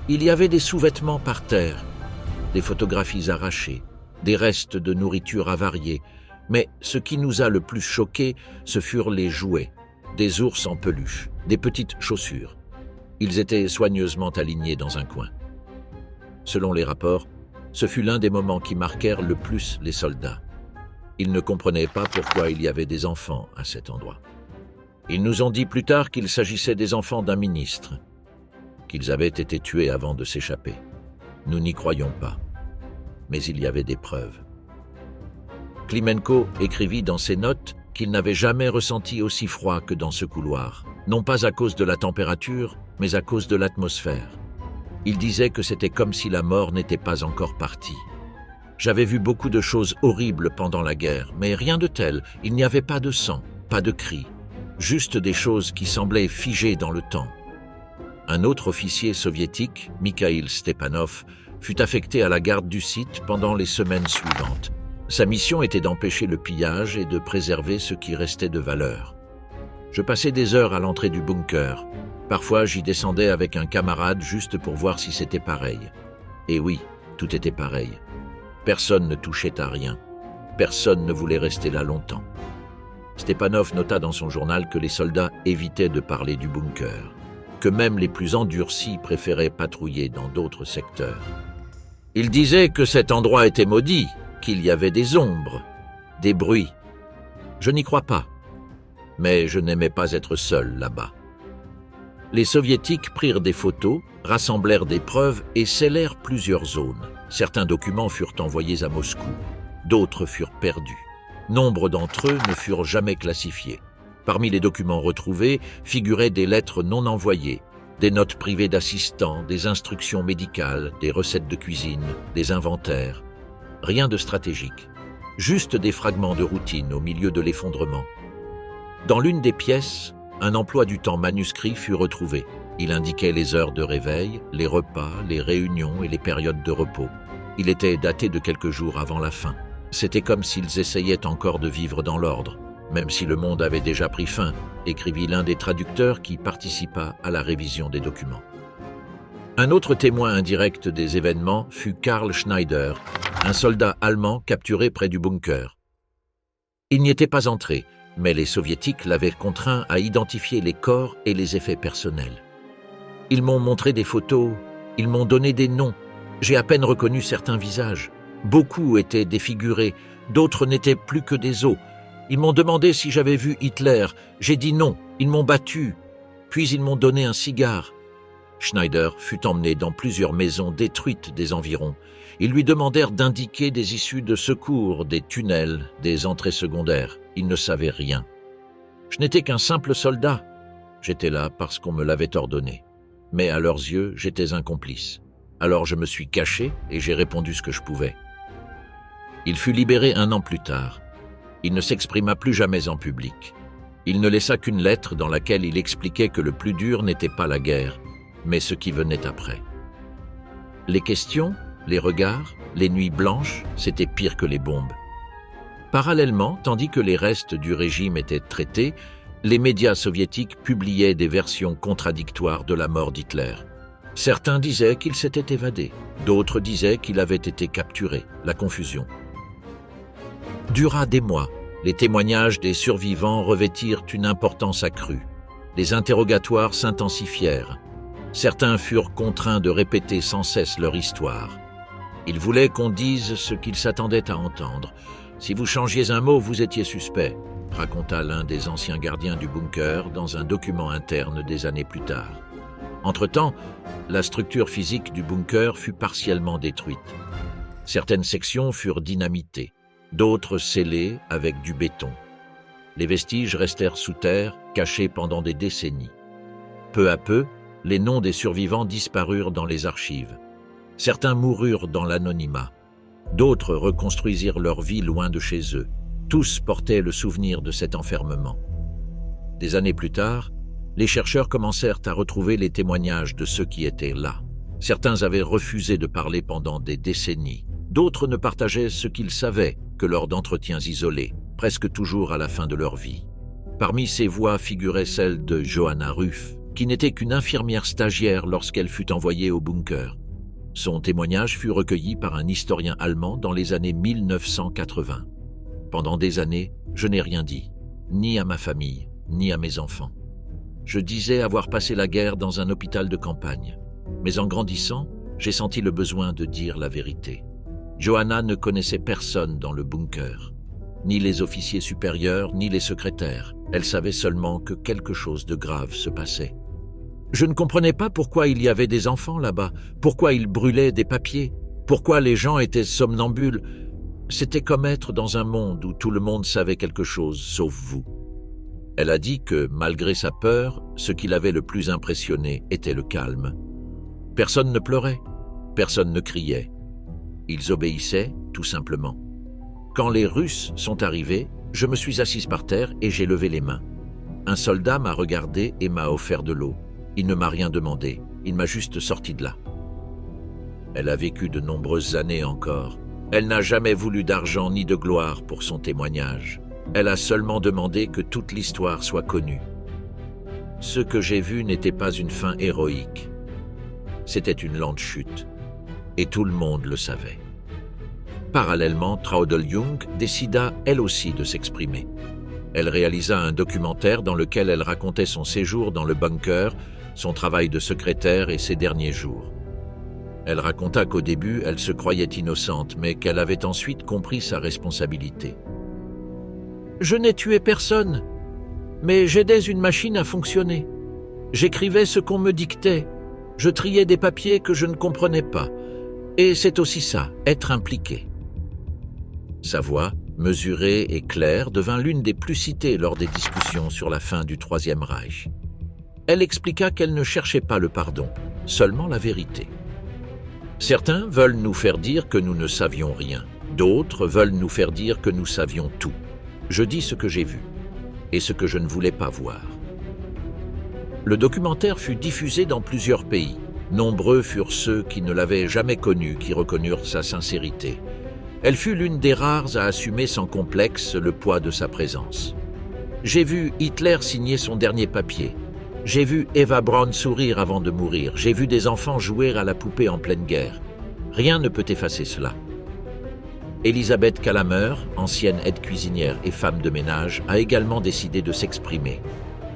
Il y avait des sous-vêtements par terre, des photographies arrachées, des restes de nourriture avariée. Mais ce qui nous a le plus choqués, ce furent les jouets, des ours en peluche, des petites chaussures. Ils étaient soigneusement alignés dans un coin. Selon les rapports, ce fut l'un des moments qui marquèrent le plus les soldats. Ils ne comprenaient pas pourquoi il y avait des enfants à cet endroit. Ils nous ont dit plus tard qu'il s'agissait des enfants d'un ministre, qu'ils avaient été tués avant de s'échapper. Nous n'y croyons pas, mais il y avait des preuves. Klimenko écrivit dans ses notes qu'il n'avait jamais ressenti aussi froid que dans ce couloir, non pas à cause de la température, mais à cause de l'atmosphère. Il disait que c'était comme si la mort n'était pas encore partie. J'avais vu beaucoup de choses horribles pendant la guerre, mais rien de tel. Il n'y avait pas de sang, pas de cris, juste des choses qui semblaient figées dans le temps. Un autre officier soviétique, Mikhail Stepanov, fut affecté à la garde du site pendant les semaines suivantes. Sa mission était d'empêcher le pillage et de préserver ce qui restait de valeur. Je passais des heures à l'entrée du bunker. Parfois, j'y descendais avec un camarade juste pour voir si c'était pareil. Et oui, tout était pareil. Personne ne touchait à rien. Personne ne voulait rester là longtemps. Stepanov nota dans son journal que les soldats évitaient de parler du bunker, que même les plus endurcis préféraient patrouiller dans d'autres secteurs. Il disait que cet endroit était maudit, qu'il y avait des ombres, des bruits. Je n'y crois pas, mais je n'aimais pas être seul là-bas. Les Soviétiques prirent des photos, rassemblèrent des preuves et scellèrent plusieurs zones. Certains documents furent envoyés à Moscou, d'autres furent perdus. Nombre d'entre eux ne furent jamais classifiés. Parmi les documents retrouvés figuraient des lettres non envoyées, des notes privées d'assistants, des instructions médicales, des recettes de cuisine, des inventaires. Rien de stratégique, juste des fragments de routine au milieu de l'effondrement. Dans l'une des pièces, un emploi du temps manuscrit fut retrouvé. Il indiquait les heures de réveil, les repas, les réunions et les périodes de repos. Il était daté de quelques jours avant la fin. C'était comme s'ils essayaient encore de vivre dans l'ordre, même si le monde avait déjà pris fin, écrivit l'un des traducteurs qui participa à la révision des documents. Un autre témoin indirect des événements fut Karl Schneider, un soldat allemand capturé près du bunker. Il n'y était pas entré, mais les Soviétiques l'avaient contraint à identifier les corps et les effets personnels. Ils m'ont montré des photos, ils m'ont donné des noms. J'ai à peine reconnu certains visages. Beaucoup étaient défigurés, d'autres n'étaient plus que des os. Ils m'ont demandé si j'avais vu Hitler. J'ai dit non, ils m'ont battu. Puis ils m'ont donné un cigare. Schneider fut emmené dans plusieurs maisons détruites des environs. Ils lui demandèrent d'indiquer des issues de secours, des tunnels, des entrées secondaires. Il ne savait rien. Je n'étais qu'un simple soldat. J'étais là parce qu'on me l'avait ordonné. Mais à leurs yeux, j'étais un complice. Alors je me suis caché et j'ai répondu ce que je pouvais. Il fut libéré 1 an plus tard. Il ne s'exprima plus jamais en public. Il ne laissa qu'une lettre dans laquelle il expliquait que le plus dur n'était pas la guerre, mais ce qui venait après. Les questions, les regards, les nuits blanches, c'était pire que les bombes. Parallèlement, tandis que les restes du régime étaient traités, les médias soviétiques publiaient des versions contradictoires de la mort d'Hitler. Certains disaient qu'il s'était évadé, d'autres disaient qu'il avait été capturé. La confusion dura des mois. Les témoignages des survivants revêtirent une importance accrue. Les interrogatoires s'intensifièrent. Certains furent contraints de répéter sans cesse leur histoire. Ils voulaient qu'on dise ce qu'ils s'attendaient à entendre. « Si vous changiez un mot, vous étiez suspect », raconta l'un des anciens gardiens du bunker dans un document interne des années plus tard. Entre-temps, la structure physique du bunker fut partiellement détruite. Certaines sections furent dynamitées, d'autres scellées avec du béton. Les vestiges restèrent sous terre, cachés pendant des décennies. Peu à peu, les noms des survivants disparurent dans les archives. Certains moururent dans l'anonymat. D'autres reconstruisirent leur vie loin de chez eux. Tous portaient le souvenir de cet enfermement. Des années plus tard, les chercheurs commencèrent à retrouver les témoignages de ceux qui étaient là. Certains avaient refusé de parler pendant des décennies. D'autres ne partageaient ce qu'ils savaient que lors d'entretiens isolés, presque toujours à la fin de leur vie. Parmi ces voix figurait celle de Johanna Ruff, qui n'était qu'une infirmière stagiaire lorsqu'elle fut envoyée au bunker. Son témoignage fut recueilli par un historien allemand dans les années 1980. Pendant des années, je n'ai rien dit, ni à ma famille, ni à mes enfants. Je disais avoir passé la guerre dans un hôpital de campagne. Mais en grandissant, j'ai senti le besoin de dire la vérité. Johanna ne connaissait personne dans le bunker, ni les officiers supérieurs, ni les secrétaires. Elle savait seulement que quelque chose de grave se passait. Je ne comprenais pas pourquoi il y avait des enfants là-bas, pourquoi ils brûlaient des papiers, pourquoi les gens étaient somnambules. C'était comme être dans un monde où tout le monde savait quelque chose, sauf vous. Elle a dit que, malgré sa peur, ce qui l'avait le plus impressionné était le calme. Personne ne pleurait, personne ne criait. Ils obéissaient, tout simplement. Quand les Russes sont arrivés, je me suis assise par terre et j'ai levé les mains. Un soldat m'a regardé et m'a offert de l'eau. Il ne m'a rien demandé, il m'a juste sorti de là. Elle a vécu de nombreuses années encore. Elle n'a jamais voulu d'argent ni de gloire pour son témoignage. Elle a seulement demandé que toute l'histoire soit connue. Ce que j'ai vu n'était pas une fin héroïque. C'était une lente chute. Et tout le monde le savait. Parallèlement, Traudl Jung décida elle aussi de s'exprimer. Elle réalisa un documentaire dans lequel elle racontait son séjour dans le bunker, son travail de secrétaire et ses derniers jours. Elle raconta qu'au début, elle se croyait innocente, mais qu'elle avait ensuite compris sa responsabilité. « Je n'ai tué personne, mais j'aidais une machine à fonctionner. J'écrivais ce qu'on me dictait. Je triais des papiers que je ne comprenais pas. Et c'est aussi ça, être impliqué. » Sa voix, mesurée et claire, devint l'une des plus citées lors des discussions sur la fin du Troisième Reich. Elle expliqua qu'elle ne cherchait pas le pardon, seulement la vérité. Certains veulent nous faire dire que nous ne savions rien. D'autres veulent nous faire dire que nous savions tout. Je dis ce que j'ai vu et ce que je ne voulais pas voir. Le documentaire fut diffusé dans plusieurs pays. Nombreux furent ceux qui ne l'avaient jamais connu, qui reconnurent sa sincérité. Elle fut l'une des rares à assumer sans complexe le poids de sa présence. J'ai vu Hitler signer son dernier papier. J'ai vu Eva Braun sourire avant de mourir. J'ai vu des enfants jouer à la poupée en pleine guerre. Rien ne peut effacer cela. Elisabeth Kalamer, ancienne aide-cuisinière et femme de ménage, a également décidé de s'exprimer.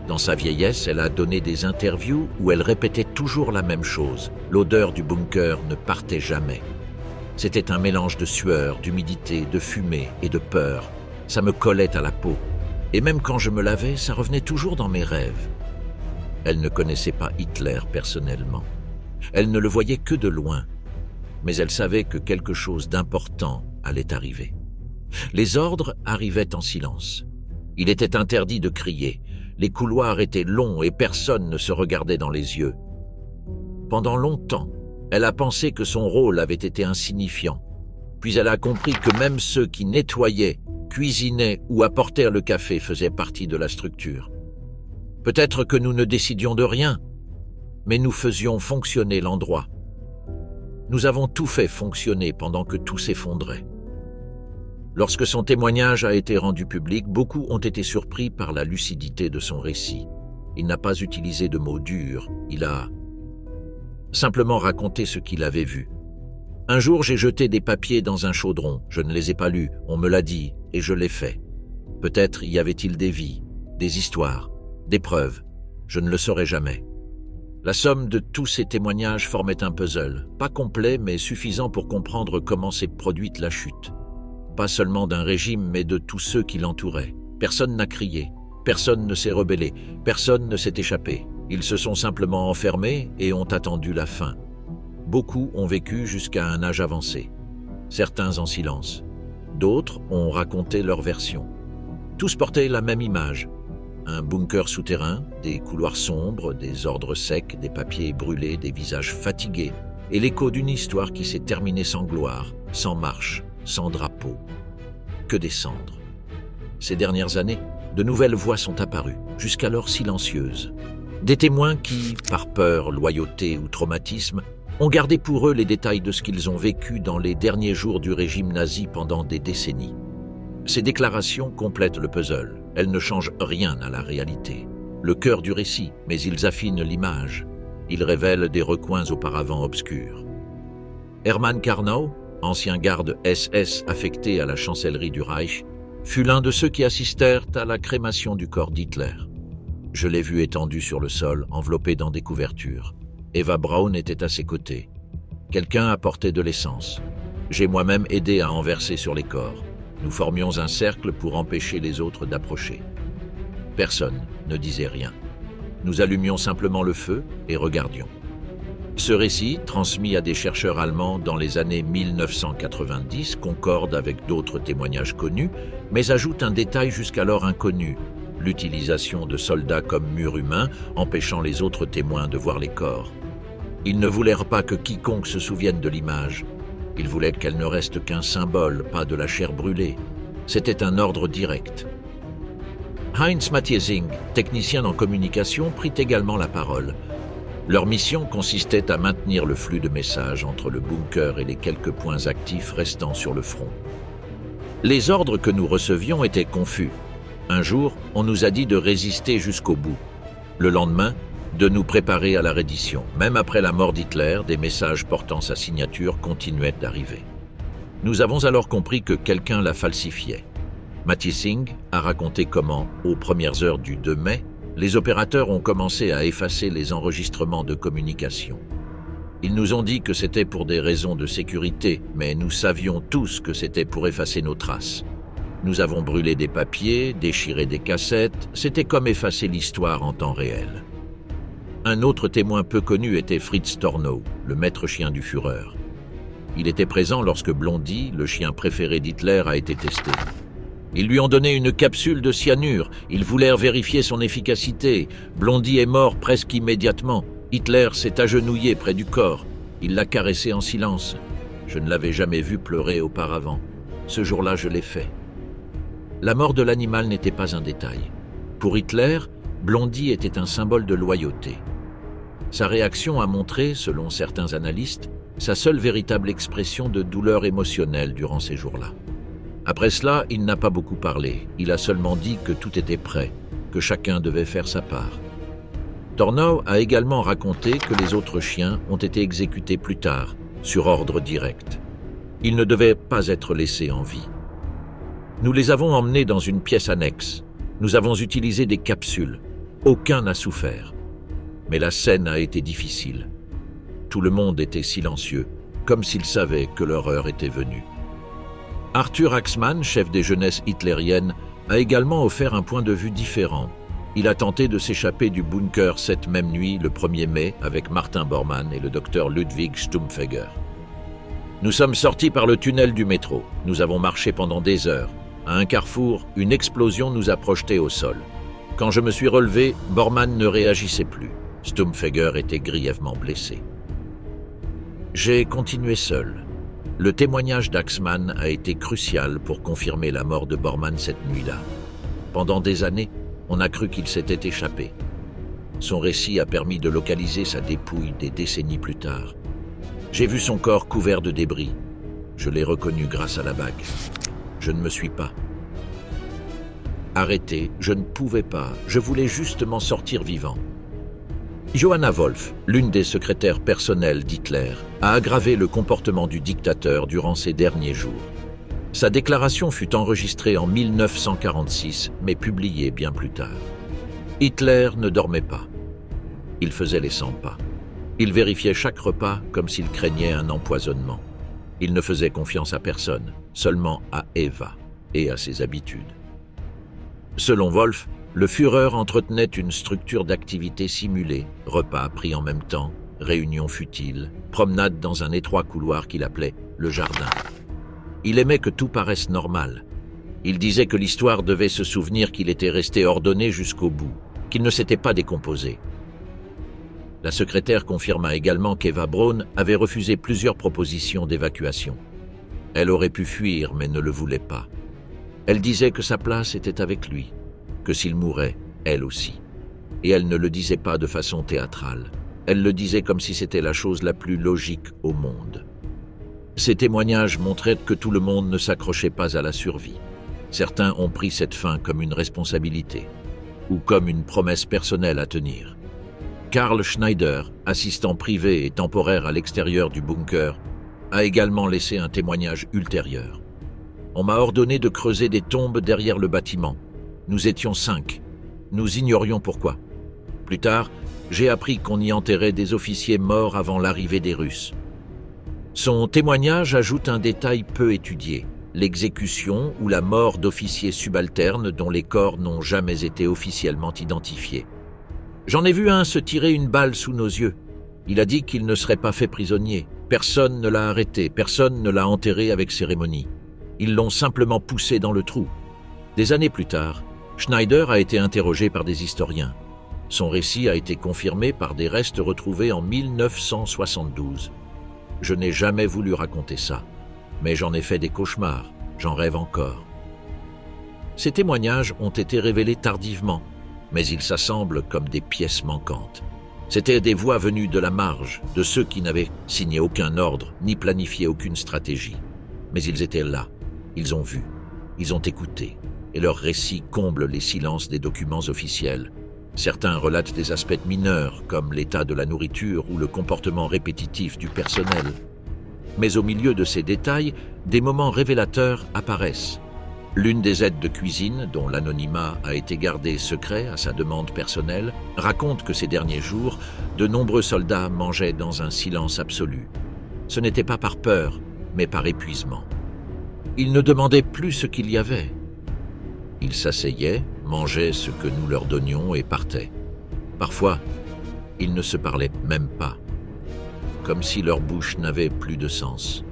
Dans sa vieillesse, elle a donné des interviews où elle répétait toujours la même chose. L'odeur du bunker ne partait jamais. C'était un mélange de sueur, d'humidité, de fumée et de peur. Ça me collait à la peau. Et même quand je me lavais, ça revenait toujours dans mes rêves. Elle ne connaissait pas Hitler personnellement. Elle ne le voyait que de loin. Mais elle savait que quelque chose d'important allait arriver. Les ordres arrivaient en silence. Il était interdit de crier. Les couloirs étaient longs et personne ne se regardait dans les yeux. Pendant longtemps, elle a pensé que son rôle avait été insignifiant. Puis elle a compris que même ceux qui nettoyaient, cuisinaient ou apportèrent le café faisaient partie de la structure. Peut-être que nous ne décidions de rien, mais nous faisions fonctionner l'endroit. Nous avons tout fait fonctionner pendant que tout s'effondrait. Lorsque son témoignage a été rendu public, beaucoup ont été surpris par la lucidité de son récit. Il n'a pas utilisé de mots durs, il a simplement raconter ce qu'il avait vu. Un jour, j'ai jeté des papiers dans un chaudron. Je ne les ai pas lus, on me l'a dit, et je l'ai fait. Peut-être y avait-il des vies, des histoires, des preuves. Je ne le saurai jamais. La somme de tous ces témoignages formait un puzzle, pas complet mais suffisant pour comprendre comment s'est produite la chute. Pas seulement d'un régime, mais de tous ceux qui l'entouraient. Personne n'a crié, personne ne s'est rebellé, personne ne s'est échappé. Ils se sont simplement enfermés et ont attendu la fin. Beaucoup ont vécu jusqu'à un âge avancé, certains en silence. D'autres ont raconté leur version. Tous portaient la même image. Un bunker souterrain, des couloirs sombres, des ordres secs, des papiers brûlés, des visages fatigués, et l'écho d'une histoire qui s'est terminée sans gloire, sans marche, sans drapeau. Que des cendres. Ces dernières années, de nouvelles voix sont apparues, jusqu'alors silencieuses. Des témoins qui, par peur, loyauté ou traumatisme, ont gardé pour eux les détails de ce qu'ils ont vécu dans les derniers jours du régime nazi pendant des décennies. Ces déclarations complètent le puzzle. Elles ne changent rien à la réalité. Le cœur du récit, mais ils affinent l'image. Ils révèlent des recoins auparavant obscurs. Hermann Karnau, ancien garde SS affecté à la chancellerie du Reich, fut l'un de ceux qui assistèrent à la crémation du corps d'Hitler. Je l'ai vu étendu sur le sol, enveloppé dans des couvertures. Eva Braun était à ses côtés. Quelqu'un apportait de l'essence. J'ai moi-même aidé à en verser sur les corps. Nous formions un cercle pour empêcher les autres d'approcher. Personne ne disait rien. Nous allumions simplement le feu et regardions. Ce récit, transmis à des chercheurs allemands dans les années 1990, concorde avec d'autres témoignages connus, mais ajoute un détail jusqu'alors inconnu, l'utilisation de soldats comme murs humains, empêchant les autres témoins de voir les corps. Ils ne voulèrent pas que quiconque se souvienne de l'image. Ils voulaient qu'elle ne reste qu'un symbole, pas de la chair brûlée. C'était un ordre direct. Heinz Mathiesing, technicien en communication, prit également la parole. Leur mission consistait à maintenir le flux de messages entre le bunker et les quelques points actifs restant sur le front. Les ordres que nous recevions étaient confus. Un jour, on nous a dit de résister jusqu'au bout. Le lendemain, de nous préparer à la reddition. Même après la mort d'Hitler, des messages portant sa signature continuaient d'arriver. Nous avons alors compris que quelqu'un la falsifiait. Mathiesing a raconté comment, aux premières heures du 2 mai, les opérateurs ont commencé à effacer les enregistrements de communication. Ils nous ont dit que c'était pour des raisons de sécurité, mais nous savions tous que c'était pour effacer nos traces. Nous avons brûlé des papiers, déchiré des cassettes, c'était comme effacer l'histoire en temps réel. Un autre témoin peu connu était Fritz Tornow, le maître chien du Führer. Il était présent lorsque Blondie, le chien préféré d'Hitler, a été testé. Ils lui ont donné une capsule de cyanure, ils voulèrent vérifier son efficacité. Blondie est mort presque immédiatement. Hitler s'est agenouillé près du corps. Il l'a caressé en silence. Je ne l'avais jamais vu pleurer auparavant. Ce jour-là, je l'ai fait. La mort de l'animal n'était pas un détail. Pour Hitler, Blondie était un symbole de loyauté. Sa réaction a montré, selon certains analystes, sa seule véritable expression de douleur émotionnelle durant ces jours-là. Après cela, il n'a pas beaucoup parlé. Il a seulement dit que tout était prêt, que chacun devait faire sa part. Tornow a également raconté que les autres chiens ont été exécutés plus tard, sur ordre direct. Ils ne devaient pas être laissés en vie. Nous les avons emmenés dans une pièce annexe. Nous avons utilisé des capsules. Aucun n'a souffert. Mais la scène a été difficile. Tout le monde était silencieux, comme s'il savait que leur heure était venue. Arthur Axmann, chef des jeunesses hitlériennes, a également offert un point de vue différent. Il a tenté de s'échapper du bunker cette même nuit, le 1er mai, avec Martin Bormann et le docteur Ludwig Stumpfegger. Nous sommes sortis par le tunnel du métro. Nous avons marché pendant des heures. À un carrefour, une explosion nous a projetés au sol. Quand je me suis relevé, Bormann ne réagissait plus. Stumpfegger était grièvement blessé. J'ai continué seul. Le témoignage d'Axmann a été crucial pour confirmer la mort de Bormann cette nuit-là. Pendant des années, on a cru qu'il s'était échappé. Son récit a permis de localiser sa dépouille des décennies plus tard. J'ai vu son corps couvert de débris. Je l'ai reconnu grâce à la bague. Je ne me suis pas arrêté, je ne pouvais pas, je voulais juste m'en sortir vivant. Johanna Wolf, l'une des secrétaires personnelles d'Hitler, a aggravé le comportement du dictateur durant ces derniers jours. Sa déclaration fut enregistrée en 1946, mais publiée bien plus tard. Hitler ne dormait pas. Il faisait les 100 pas. Il vérifiait chaque repas comme s'il craignait un empoisonnement. Il ne faisait confiance à personne, seulement à Eva et à ses habitudes. Selon Wolf, le Führer entretenait une structure d'activité simulée, repas pris en même temps, réunions futiles, promenades dans un étroit couloir qu'il appelait le jardin. Il aimait que tout paraisse normal. Il disait que l'histoire devait se souvenir qu'il était resté ordonné jusqu'au bout, qu'il ne s'était pas décomposé. La secrétaire confirma également qu'Eva Braun avait refusé plusieurs propositions d'évacuation. Elle aurait pu fuir, mais ne le voulait pas. Elle disait que sa place était avec lui, que s'il mourait, elle aussi. Et elle ne le disait pas de façon théâtrale. Elle le disait comme si c'était la chose la plus logique au monde. Ces témoignages montraient que tout le monde ne s'accrochait pas à la survie. Certains ont pris cette fin comme une responsabilité, ou comme une promesse personnelle à tenir. Karl Schneider, assistant privé et temporaire à l'extérieur du bunker, a également laissé un témoignage ultérieur. On m'a ordonné de creuser des tombes derrière le bâtiment. Nous étions 5. Nous ignorions pourquoi. Plus tard, j'ai appris qu'on y enterrait des officiers morts avant l'arrivée des Russes. Son témoignage ajoute un détail peu étudié, l'exécution ou la mort d'officiers subalternes dont les corps n'ont jamais été officiellement identifiés. J'en ai vu un se tirer une balle sous nos yeux. Il a dit qu'il ne serait pas fait prisonnier. Personne ne l'a arrêté, personne ne l'a enterré avec cérémonie. Ils l'ont simplement poussé dans le trou. Des années plus tard, Schneider a été interrogé par des historiens. Son récit a été confirmé par des restes retrouvés en 1972. Je n'ai jamais voulu raconter ça, mais j'en ai fait des cauchemars, j'en rêve encore. Ces témoignages ont été révélés tardivement, mais ils s'assemblent comme des pièces manquantes. C'étaient des voix venues de la marge, de ceux qui n'avaient signé aucun ordre, ni planifié aucune stratégie. Mais ils étaient là, ils ont vu, ils ont écouté, et leurs récits comblent les silences des documents officiels. Certains relatent des aspects mineurs, comme l'état de la nourriture ou le comportement répétitif du personnel. Mais au milieu de ces détails, des moments révélateurs apparaissent. L'une des aides de cuisine, dont l'anonymat a été gardé secret à sa demande personnelle, raconte que ces derniers jours, de nombreux soldats mangeaient dans un silence absolu. Ce n'était pas par peur, mais par épuisement. Ils ne demandaient plus ce qu'il y avait. Ils s'asseyaient, mangeaient ce que nous leur donnions et partaient. Parfois, ils ne se parlaient même pas, comme si leur bouche n'avait plus de sens.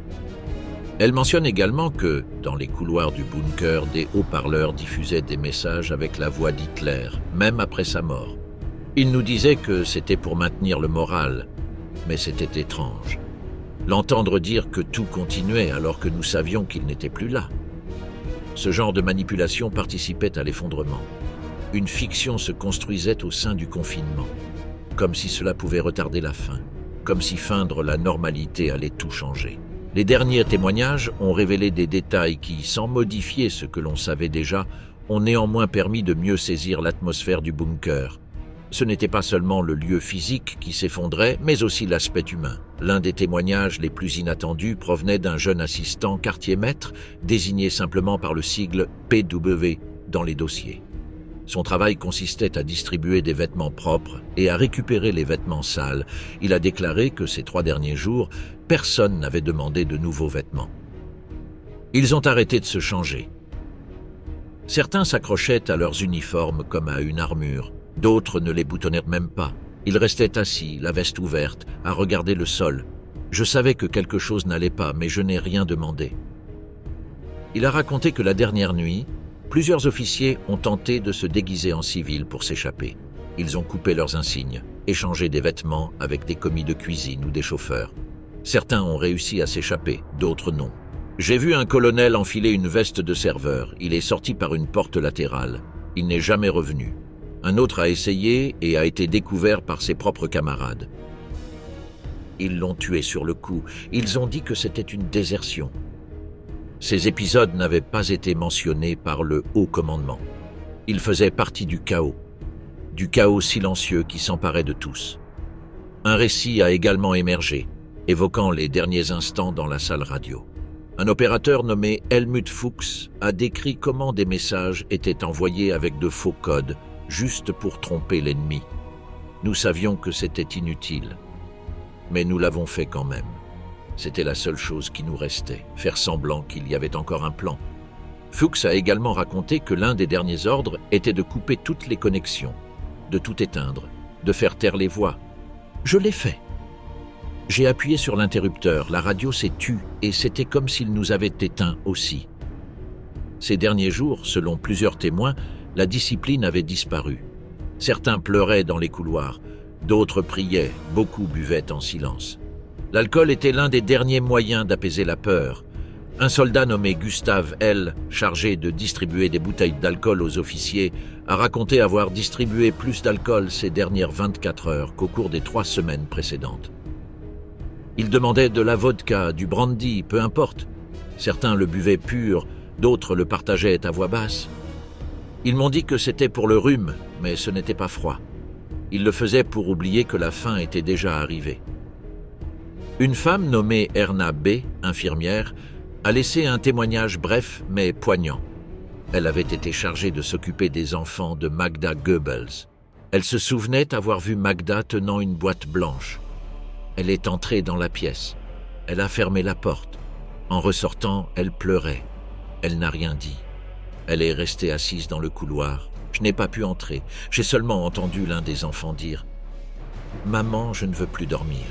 Elle mentionne également que, dans les couloirs du bunker, des haut-parleurs diffusaient des messages avec la voix d'Hitler, même après sa mort. Il nous disait que c'était pour maintenir le moral, mais c'était étrange. L'entendre dire que tout continuait alors que nous savions qu'il n'était plus là. Ce genre de manipulation participait à l'effondrement. Une fiction se construisait au sein du confinement, comme si cela pouvait retarder la fin, comme si feindre la normalité allait tout changer. Les derniers témoignages ont révélé des détails qui, sans modifier ce que l'on savait déjà, ont néanmoins permis de mieux saisir l'atmosphère du bunker. Ce n'était pas seulement le lieu physique qui s'effondrait, mais aussi l'aspect humain. L'un des témoignages les plus inattendus provenait d'un jeune assistant quartier-maître, désigné simplement par le sigle PW dans les dossiers. Son travail consistait à distribuer des vêtements propres et à récupérer les vêtements sales. Il a déclaré que ces 3 derniers jours, personne n'avait demandé de nouveaux vêtements. Ils ont arrêté de se changer. Certains s'accrochaient à leurs uniformes comme à une armure, d'autres ne les boutonnèrent même pas. Ils restaient assis, la veste ouverte, à regarder le sol. Je savais que quelque chose n'allait pas, mais je n'ai rien demandé. Il a raconté que la dernière nuit, plusieurs officiers ont tenté de se déguiser en civil pour s'échapper. Ils ont coupé leurs insignes, échangé des vêtements avec des commis de cuisine ou des chauffeurs. Certains ont réussi à s'échapper, d'autres non. J'ai vu un colonel enfiler une veste de serveur. Il est sorti par une porte latérale. Il n'est jamais revenu. Un autre a essayé et a été découvert par ses propres camarades. Ils l'ont tué sur le coup. Ils ont dit que c'était une désertion. Ces épisodes n'avaient pas été mentionnés par le haut commandement. Ils faisaient partie du chaos silencieux qui s'emparait de tous. Un récit a également émergé, évoquant les derniers instants dans la salle radio. Un opérateur nommé Helmut Fuchs a décrit comment des messages étaient envoyés avec de faux codes, juste pour tromper l'ennemi. Nous savions que c'était inutile, mais nous l'avons fait quand même. C'était la seule chose qui nous restait, faire semblant qu'il y avait encore un plan. Fuchs a également raconté que l'un des derniers ordres était de couper toutes les connexions, de tout éteindre, de faire taire les voix. Je l'ai fait. J'ai appuyé sur l'interrupteur, la radio s'est tue et c'était comme s'il nous avait éteints aussi. Ces derniers jours, selon plusieurs témoins, la discipline avait disparu. Certains pleuraient dans les couloirs, d'autres priaient, beaucoup buvaient en silence. L'alcool était l'un des derniers moyens d'apaiser la peur. Un soldat nommé Gustav L., chargé de distribuer des bouteilles d'alcool aux officiers, a raconté avoir distribué plus d'alcool ces dernières 24 heures qu'au cours des 3 semaines précédentes. Il demandait de la vodka, du brandy, peu importe. Certains le buvaient pur, d'autres le partageaient à voix basse. Ils m'ont dit que c'était pour le rhume, mais ce n'était pas froid. Ils le faisaient pour oublier que la fin était déjà arrivée. Une femme nommée Erna B., infirmière, a laissé un témoignage bref mais poignant. Elle avait été chargée de s'occuper des enfants de Magda Goebbels. Elle se souvenait avoir vu Magda tenant une boîte blanche. Elle est entrée dans la pièce. Elle a fermé la porte. En ressortant, elle pleurait. Elle n'a rien dit. Elle est restée assise dans le couloir. Je n'ai pas pu entrer. J'ai seulement entendu l'un des enfants dire « Maman, je ne veux plus dormir ».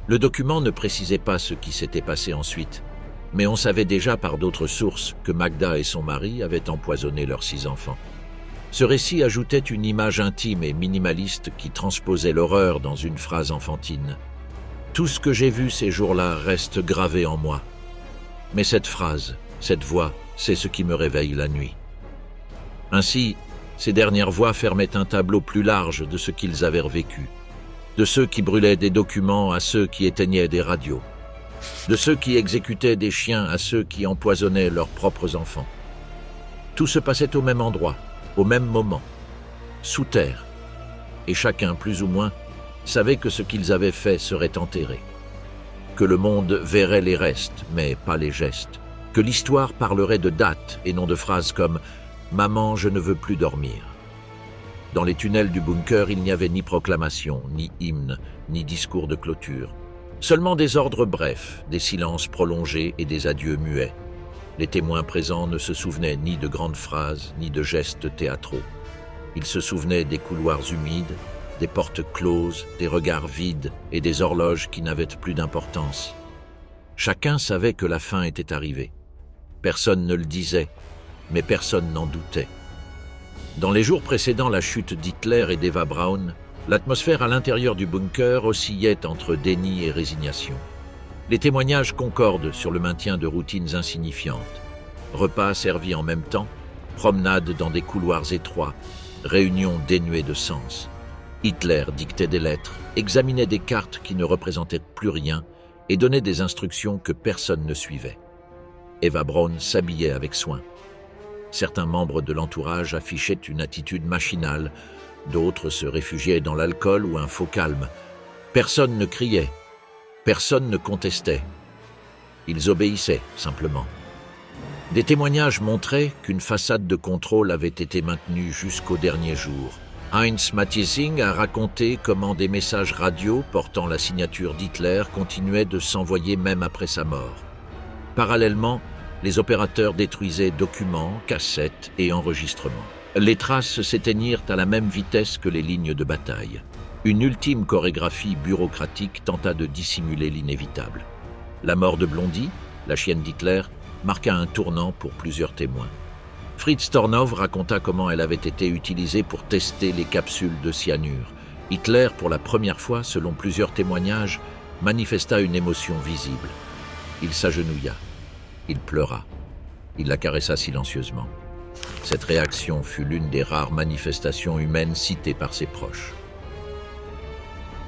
Le document ne précisait pas ce qui s'était passé ensuite, mais on savait déjà par d'autres sources que Magda et son mari avaient empoisonné leurs 6 enfants. Ce récit ajoutait une image intime et minimaliste qui transposait l'horreur dans une phrase enfantine. Tout ce que j'ai vu ces jours-là reste gravé en moi. Mais cette phrase, cette voix, c'est ce qui me réveille la nuit. Ainsi, ces dernières voix fermaient un tableau plus large de ce qu'ils avaient vécu. De ceux qui brûlaient des documents à ceux qui éteignaient des radios. De ceux qui exécutaient des chiens à ceux qui empoisonnaient leurs propres enfants. Tout se passait au même endroit, au même moment, sous terre. Et chacun, plus ou moins, savait que ce qu'ils avaient fait serait enterré. Que le monde verrait les restes, mais pas les gestes. Que l'histoire parlerait de dates et non de phrases comme « Maman, je ne veux plus dormir ». Dans les tunnels du bunker, il n'y avait ni proclamation, ni hymne, ni discours de clôture. Seulement des ordres brefs, des silences prolongés et des adieux muets. Les témoins présents ne se souvenaient ni de grandes phrases, ni de gestes théâtraux. Ils se souvenaient des couloirs humides, des portes closes, des regards vides et des horloges qui n'avaient plus d'importance. Chacun savait que la fin était arrivée. Personne ne le disait, mais personne n'en doutait. Dans les jours précédant la chute d'Hitler et d'Eva Braun, l'atmosphère à l'intérieur du bunker oscillait entre déni et résignation. Les témoignages concordent sur le maintien de routines insignifiantes. Repas servis en même temps, promenades dans des couloirs étroits, réunions dénuées de sens. Hitler dictait des lettres, examinait des cartes qui ne représentaient plus rien et donnait des instructions que personne ne suivait. Eva Braun s'habillait avec soin. Certains membres de l'entourage affichaient une attitude machinale, d'autres se réfugiaient dans l'alcool ou un faux calme. Personne ne criait, personne ne contestait. Ils obéissaient, simplement. Des témoignages montraient qu'une façade de contrôle avait été maintenue jusqu'au dernier jour. Heinz Mathiesing a raconté comment des messages radio portant la signature d'Hitler continuaient de s'envoyer même après sa mort. Parallèlement, les opérateurs détruisaient documents, cassettes et enregistrements. Les traces s'éteignirent à la même vitesse que les lignes de bataille. Une ultime chorégraphie bureaucratique tenta de dissimuler l'inévitable. La mort de Blondie, la chienne d'Hitler, marqua un tournant pour plusieurs témoins. Fritz Tornov raconta comment elle avait été utilisée pour tester les capsules de cyanure. Hitler, pour la première fois, selon plusieurs témoignages, manifesta une émotion visible. Il s'agenouilla. Il pleura. Il la caressa silencieusement. Cette réaction fut l'une des rares manifestations humaines citées par ses proches.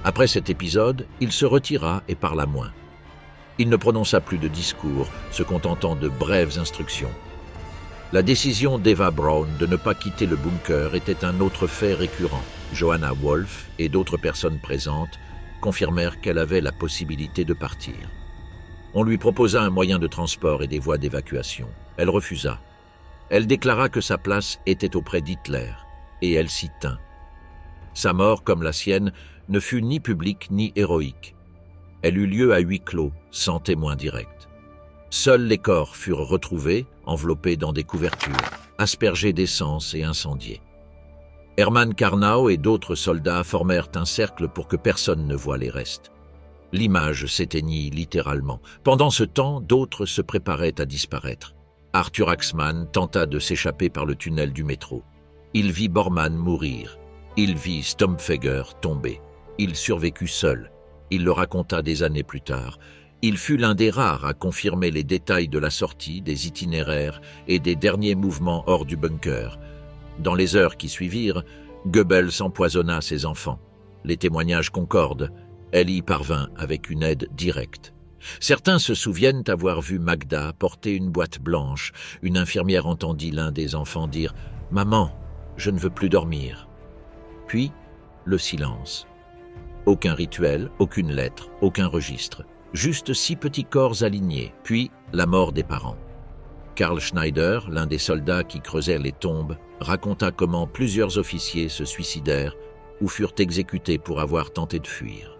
Après cet épisode, il se retira et parla moins. Il ne prononça plus de discours, se contentant de brèves instructions. La décision d'Eva Braun de ne pas quitter le bunker était un autre fait récurrent. Johanna Wolf et d'autres personnes présentes confirmèrent qu'elle avait la possibilité de partir. On lui proposa un moyen de transport et des voies d'évacuation. Elle refusa. Elle déclara que sa place était auprès d'Hitler, et elle s'y tint. Sa mort, comme la sienne, ne fut ni publique ni héroïque. Elle eut lieu à huis clos, sans témoin direct. Seuls les corps furent retrouvés, enveloppés dans des couvertures, aspergés d'essence et incendiés. Hermann Karnau et d'autres soldats formèrent un cercle pour que personne ne voie les restes. L'image s'éteignit littéralement. Pendant ce temps, d'autres se préparaient à disparaître. Arthur Axmann tenta de s'échapper par le tunnel du métro. Il vit Bormann mourir. Il vit Stumpfegger tomber. Il survécut seul. Il le raconta des années plus tard. Il fut l'un des rares à confirmer les détails de la sortie, des itinéraires et des derniers mouvements hors du bunker. Dans les heures qui suivirent, Goebbels empoisonna ses enfants. Les témoignages concordent. Elle y parvint avec une aide directe. Certains se souviennent avoir vu Magda porter une boîte blanche. Une infirmière entendit l'un des enfants dire « Maman, je ne veux plus dormir ». Puis, le silence. Aucun rituel, aucune lettre, aucun registre. Juste 6 petits corps alignés, puis la mort des parents. Karl Schneider, l'un des soldats qui creusaient les tombes, raconta comment plusieurs officiers se suicidèrent ou furent exécutés pour avoir tenté de fuir.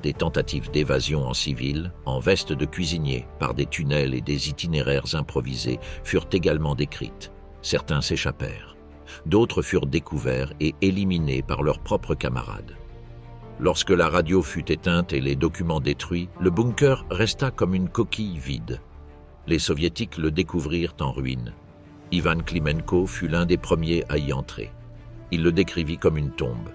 Des tentatives d'évasion en civil, en veste de cuisinier, par des tunnels et des itinéraires improvisés furent également décrites. Certains s'échappèrent. D'autres furent découverts et éliminés par leurs propres camarades. Lorsque la radio fut éteinte et les documents détruits, le bunker resta comme une coquille vide. Les Soviétiques le découvrirent en ruine. Ivan Klimenko fut l'un des premiers à y entrer. Il le décrivit comme une tombe.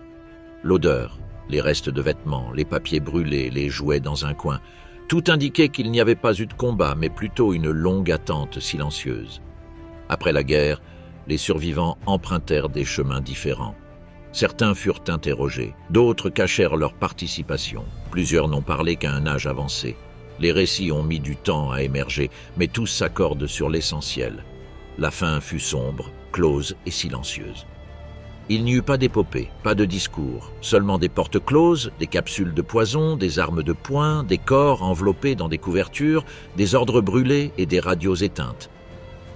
L'odeur, les restes de vêtements, les papiers brûlés, les jouets dans un coin, tout indiquait qu'il n'y avait pas eu de combat, mais plutôt une longue attente silencieuse. Après la guerre, les survivants empruntèrent des chemins différents. Certains furent interrogés, d'autres cachèrent leur participation. Plusieurs n'ont parlé qu'à un âge avancé. Les récits ont mis du temps à émerger, mais tous s'accordent sur l'essentiel. La fin fut sombre, close et silencieuse. Il n'y eut pas d'épopée, pas de discours, seulement des portes closes, des capsules de poison, des armes de poing, des corps enveloppés dans des couvertures, des ordres brûlés et des radios éteintes.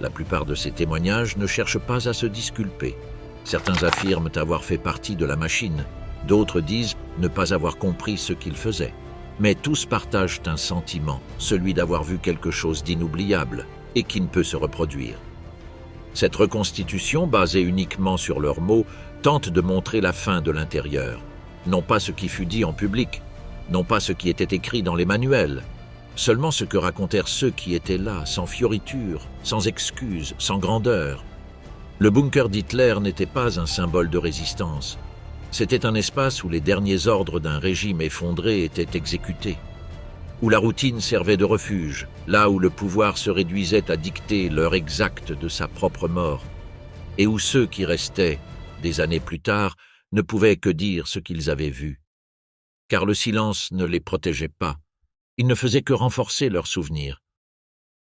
La plupart de ces témoignages ne cherchent pas à se disculper. Certains affirment avoir fait partie de la machine, d'autres disent ne pas avoir compris ce qu'ils faisaient. Mais tous partagent un sentiment, celui d'avoir vu quelque chose d'inoubliable et qui ne peut se reproduire. Cette reconstitution, basée uniquement sur leurs mots, tente de montrer la fin de l'intérieur. Non pas ce qui fut dit en public, non pas ce qui était écrit dans les manuels, seulement ce que racontèrent ceux qui étaient là, sans fioriture, sans excuses, sans grandeur. Le bunker d'Hitler n'était pas un symbole de résistance. C'était un espace où les derniers ordres d'un régime effondré étaient exécutés, où la routine servait de refuge, là où le pouvoir se réduisait à dicter l'heure exacte de sa propre mort, et où ceux qui restaient, des années plus tard, ne pouvaient que dire ce qu'ils avaient vu. Car le silence ne les protégeait pas, il ne faisait que renforcer leurs souvenirs.